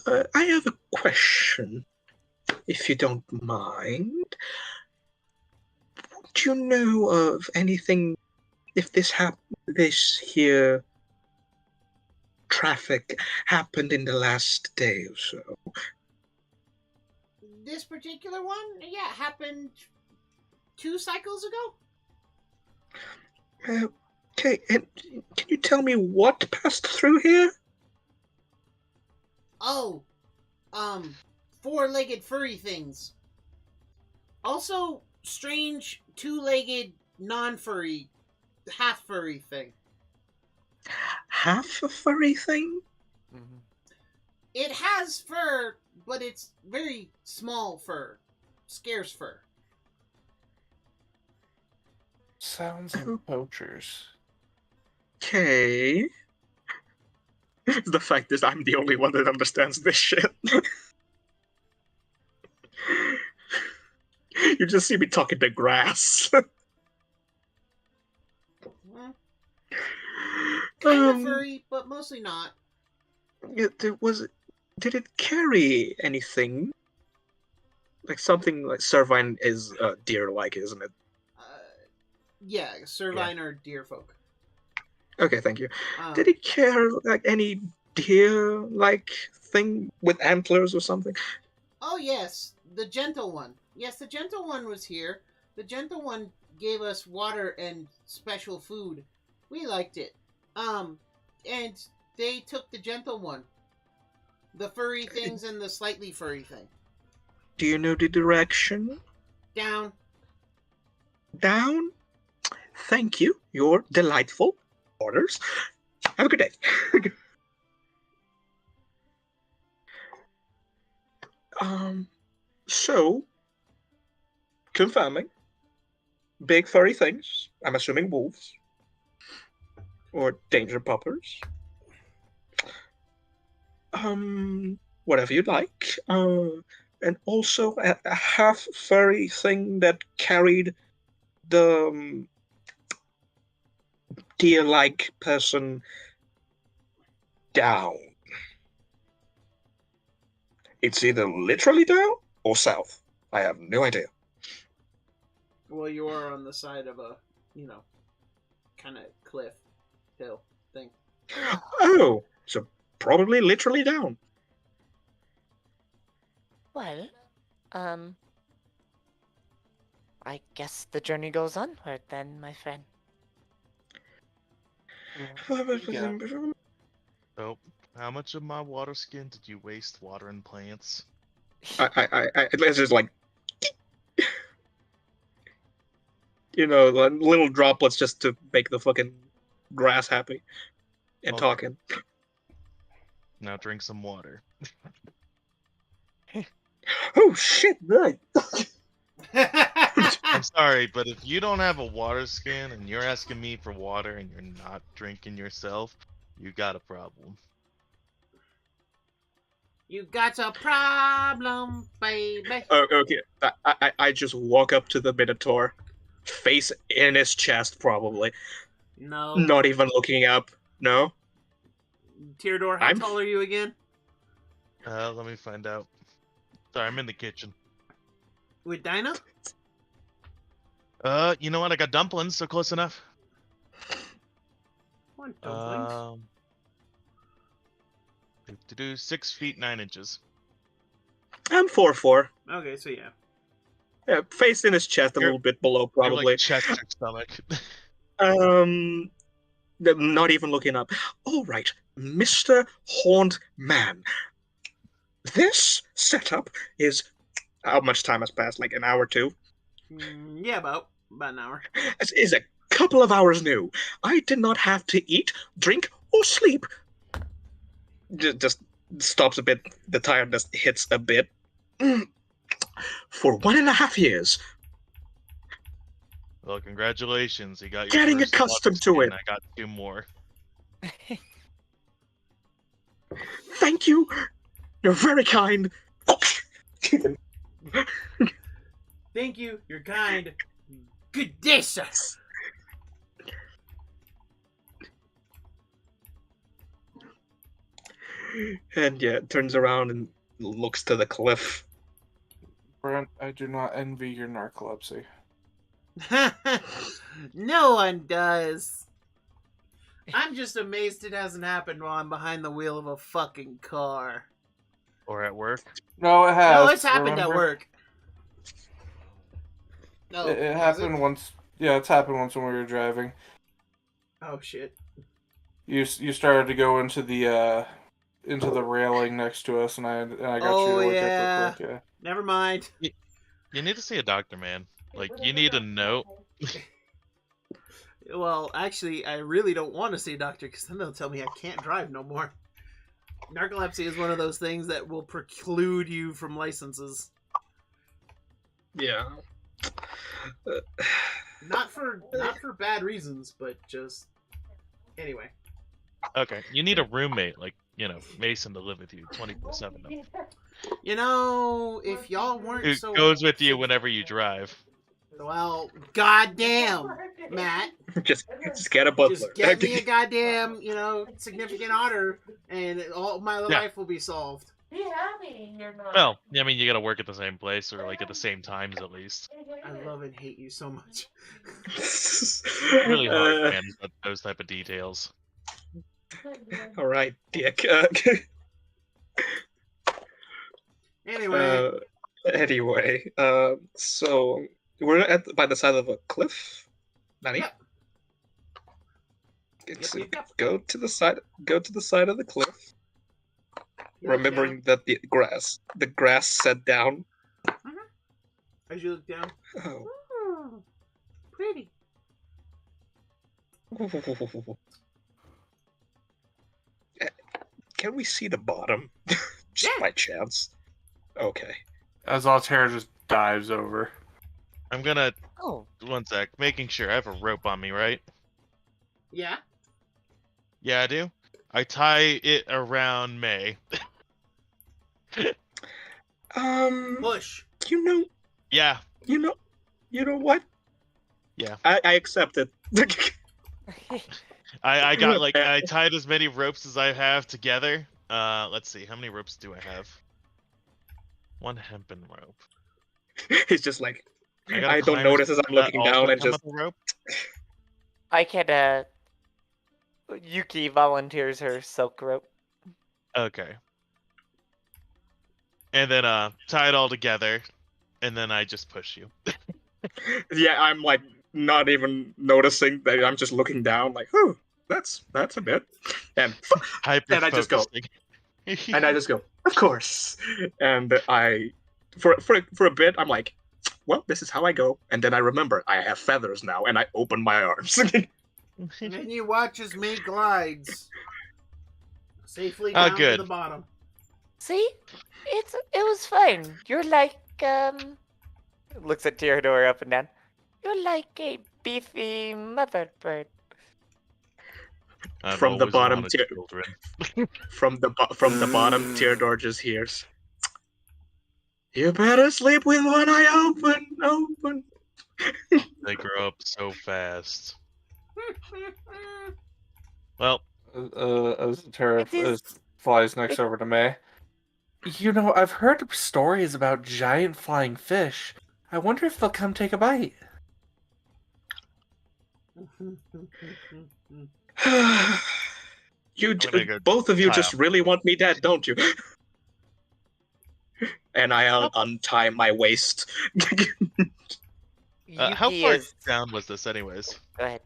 I have a question, if you don't mind. Do you know of anything? If this here traffic happened in the last day or so? This particular one, yeah, happened 2 cycles ago. Okay, and can you tell me what passed through here? Oh, 4-legged furry things. Also, strange 2-legged non-furry, half-furry thing. Half a furry thing? Mhm. It has fur, but it's very small fur, scarce fur. Sounds like poachers. Okay. The fact is, I'm the only one that understands this shit. You just see me talking to grass. Kind of furry, but mostly not. Did it carry anything? Like something like Servine is deer-like, isn't it? Yeah, Servine are deer folk. Okay, thank you. Um, Did it carry like any deer-like thing with antlers or something? Oh, yes, the gentle one. Yes, the gentle one was here. The gentle one gave us water and special food. We liked it. And they took the gentle one. The furry things and the slightly furry thing. Do you know the direction? Down. Down? Thank you. Your delightful orders. Have a good day. So, confirming. Big furry things. I'm assuming wolves. Or danger poppers. Whatever you'd like. And also a half furry thing that carried the deer-like person down. It's either literally down or south. I have no idea. Well, you are on the side of a, kind of cliff, hill thing. Oh, so probably literally down. Well, I guess the journey goes onward then, my friend. Yeah. So, how much of my water skin did you waste watering plants? It's just like, little droplets just to make the fucking grass happy and Okay. talking. Now drink some water. Oh shit! Right. I'm sorry, but if you don't have a water skin and you're asking me for water and you're not drinking yourself, you got a problem. You got a problem, baby. Oh, okay. I just walk up to the Minotaur, face in his chest, probably, No. not even looking up. No. Theodore, how I'm- tall are you again? Let me find out. Sorry, I'm in the kitchen. With Dinah? You know what? I got dumplings, so close enough. What dumplings? 6 feet 9 inches. I'm 4'4". Okay, so yeah. Yeah, face in his chest, a You're- little bit below, You're probably. like chest or stomach. Not even looking up. All right, Mr. Horned Man. This setup is how much time has passed? Like an hour or two? Yeah, about an hour. It is a couple of hours new. I did not have to eat, drink, or sleep. Just stops a bit. The tiredness hits a bit. For 1.5 years. Well, congratulations. You got your Getting first accustomed water to it. skin. I got 2 more. Thank you. You're very kind. Thank you. You're kind. Good day, sir. And yeah, turns around and looks to the cliff. Brent, I do not envy your narcolepsy. No one does. I'm just amazed it hasn't happened while I'm behind the wheel of a fucking car. Or at work. No, it has. No, it's happened at remember? work. No, It has happened once. Yeah, it's happened once when we were driving. Oh shit. You started to go into the railing next to us, and I got Oh, you to look yeah. at real quick. Yeah. Never mind. You need to see a doctor, man. Like, you need a note. Well, actually, I really don't want to see a doctor because then they'll tell me I can't drive no more. Narcolepsy is one of those things that will preclude you from licenses. Yeah. Not for bad reasons, but just anyway. Okay, you need a roommate, like, Mason to live with you 24/7. You know, if y'all weren't Who so goes with you whenever you drive. well, goddamn, Matt. Just get a butler. Just get me a goddamn, significant otter, and all my life will be solved. Well, I mean, you gotta work at the same place, or, like, at the same times, at least. I love and hate you so much. Really hard, man, with those type of details. All right, Dick. Anyway, Anyway, so we're by the side of a cliff. Nani? Yep. Yep. Go to the side. Go to the side of the cliff. Remembering that the grass set down. As you look down. Oh. Ooh, pretty. Can we see the bottom? Just by chance. Okay. As Altair just dives over. I'm gonna... Oh. One sec. Making sure. I have a rope on me, right? Yeah. Yeah, I do. I tie it around May. Push. Yeah. You know what? Yeah. I accept it. I got, like, I tied as many ropes as I have together. Let's see. How many ropes do I have? 1 hempen rope. He's just like, gotta I don't climb notice as I'm looking also down and come just... up a rope? I can, Yuki volunteers her silk rope. Okay. And then tie it all together, and then I just push you. Yeah, I'm like not even noticing that. I'm just looking down, like, oh, that's a bit, and and I just go, and I just go, of course, and I, for a bit, I'm like, well, this is how I go, and then I remember I have feathers now, and I open my arms. And then you watch as May glides safely down to the bottom. See? It was fine. You're like, looks at Theodore up and down. You're like a beefy mother bird. From the bottom, from the bottom, Theodore just hears, "You better sleep with one eye open." They grow up so fast. Well, as Tara flies next over to May. I've heard stories about giant flying fish. I wonder if they'll come take a bite. Both of you just really want me dead, don't you? and I untie my waist. How Yuki far is. down was this, anyways? Go ahead.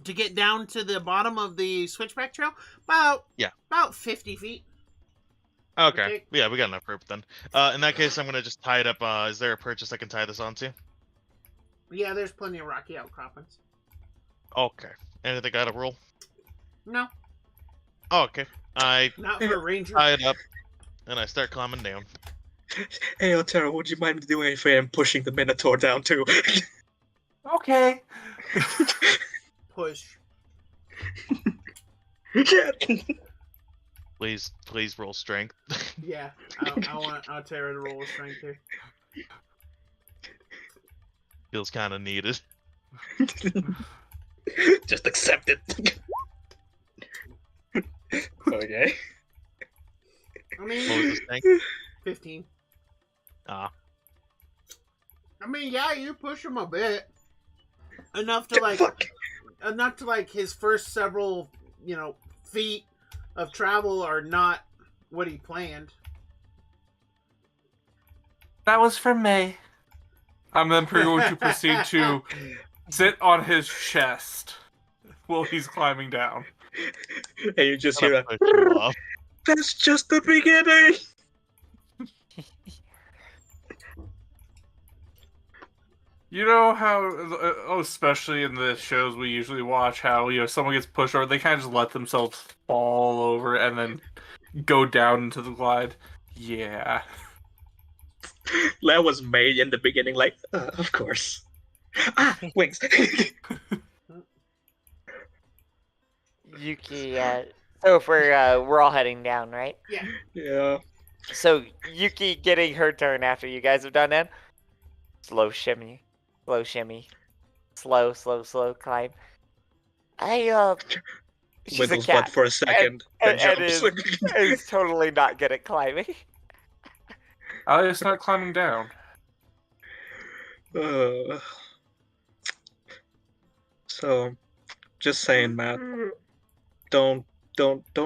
To get down to the bottom of the switchback trail, about 50 feet. Okay. Okay. Yeah, we got enough rope then. In that case, I'm gonna just tie it up. Is there a purchase I can tie this onto? Yeah, there's plenty of rocky outcroppings. Okay. Anything I gotta roll? No, Oh, okay. I not for a ranger. tie it up, and I start climbing down. Hey, Otero, would you mind doing a favor and pushing the Minotaur down too? Okay. Push. Yeah. Please roll strength. Yeah, I want Altera to roll a strength here. Feels kind of needed. Just accept it. Okay. I What was mean, the strength? 15. Ah, I mean, yeah, you push him a bit. Enough to like his first several, feet of travel are not what he planned. That was from May. I'm then going to proceed to sit on his chest while he's climbing down. And you just I'm hear gonna push you off. That's just the beginning. You know how, especially in the shows we usually watch, how someone gets pushed over, they kind of just let themselves fall over and then go down into the glide. Yeah. That was made in the beginning, like, of course. Ah, wings. Yuki. So if we're all heading down, right? Yeah. Yeah. So Yuki getting her turn after you guys have done that. Slow shimmy. Slow climb. She's a Wiggles butt cat. for a second, then And jumps. is totally not good at climbing. I just start climbing down. So, just saying, Matt. Don't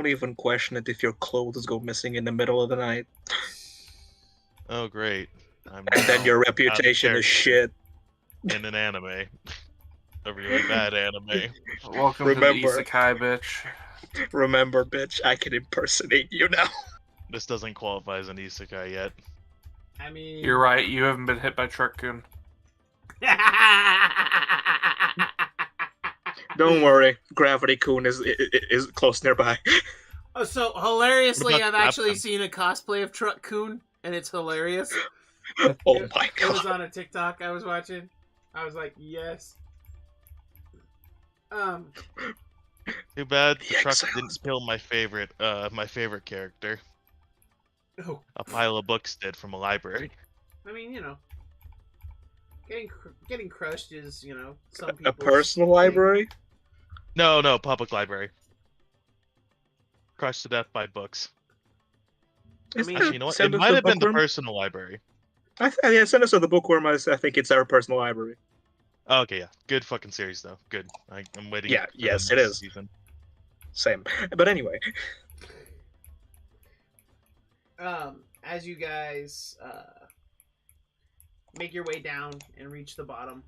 even question it if your clothes go missing in the middle of the night. Oh, great. I'm And then now your reputation is shit. in an anime. A really bad anime. Welcome Remember. to the isekai, bitch. Remember, bitch, I can impersonate you now. This doesn't qualify as an isekai yet. I mean, You're right, you haven't been hit by Truck-kun. Don't worry, Gravity Coon is close nearby. Oh, so hilariously, What about I've actually Captain? seen a cosplay of Truck-kun, and it's hilarious. Oh my It was god. on a TikTok I was watching. I was like, yes. Too bad the The truck exiles. didn't kill my favorite character. Oh, A pile of books did from a library. I mean, getting crushed is, some A people's personal thing. library? No, public library. Crushed to death by books. I mean, Actually, you know what? Send It us might the have been the bookworm? personal library. Yeah, send us to the bookworm. I think it's our personal library. Oh, okay, yeah. Good fucking series, though. Good. I'm waiting. Yeah, for the yes, next it is. Season. Same. But anyway. As you guys make your way down and reach the bottom,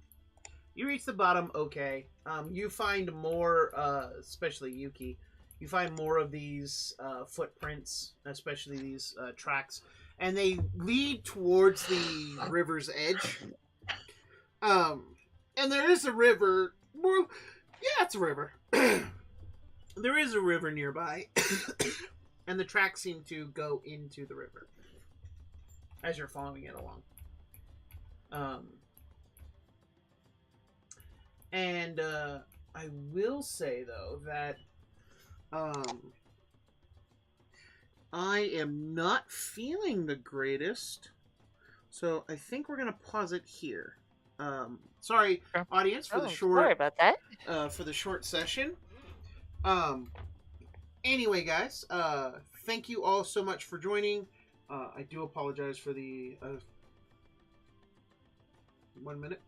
you reach the bottom. Okay. You find more, especially Yuki. You find more of these footprints, especially these tracks, and they lead towards the river's edge. And there is a river. Well, yeah, it's a river. There is a river nearby, and the tracks seem to go into the river as you're following it along. And I will say though that I am not feeling the greatest, so I think we're gonna pause it here. Sorry, audience, for the short. Sorry about that. For the short session. Anyway, guys, thank you all so much for joining. I do apologize for the 1 minute.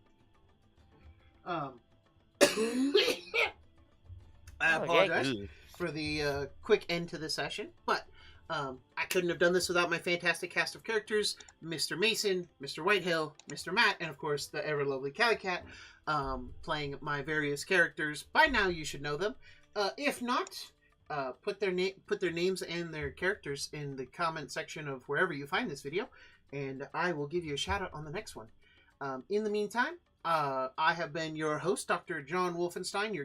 I apologize Ooh. for the quick end to the session, but I couldn't have done this without my fantastic cast of characters, Mr. Mason, Mr. Whitehill, Mr. Matt, and of course the ever lovely Cali Cat, playing my various characters. By now you should know them. If not, put their names and their characters in the comment section of wherever you find this video, and I will give you a shout out on the next one. In the meantime, I have been your host, Dr. John Wolfenstein, your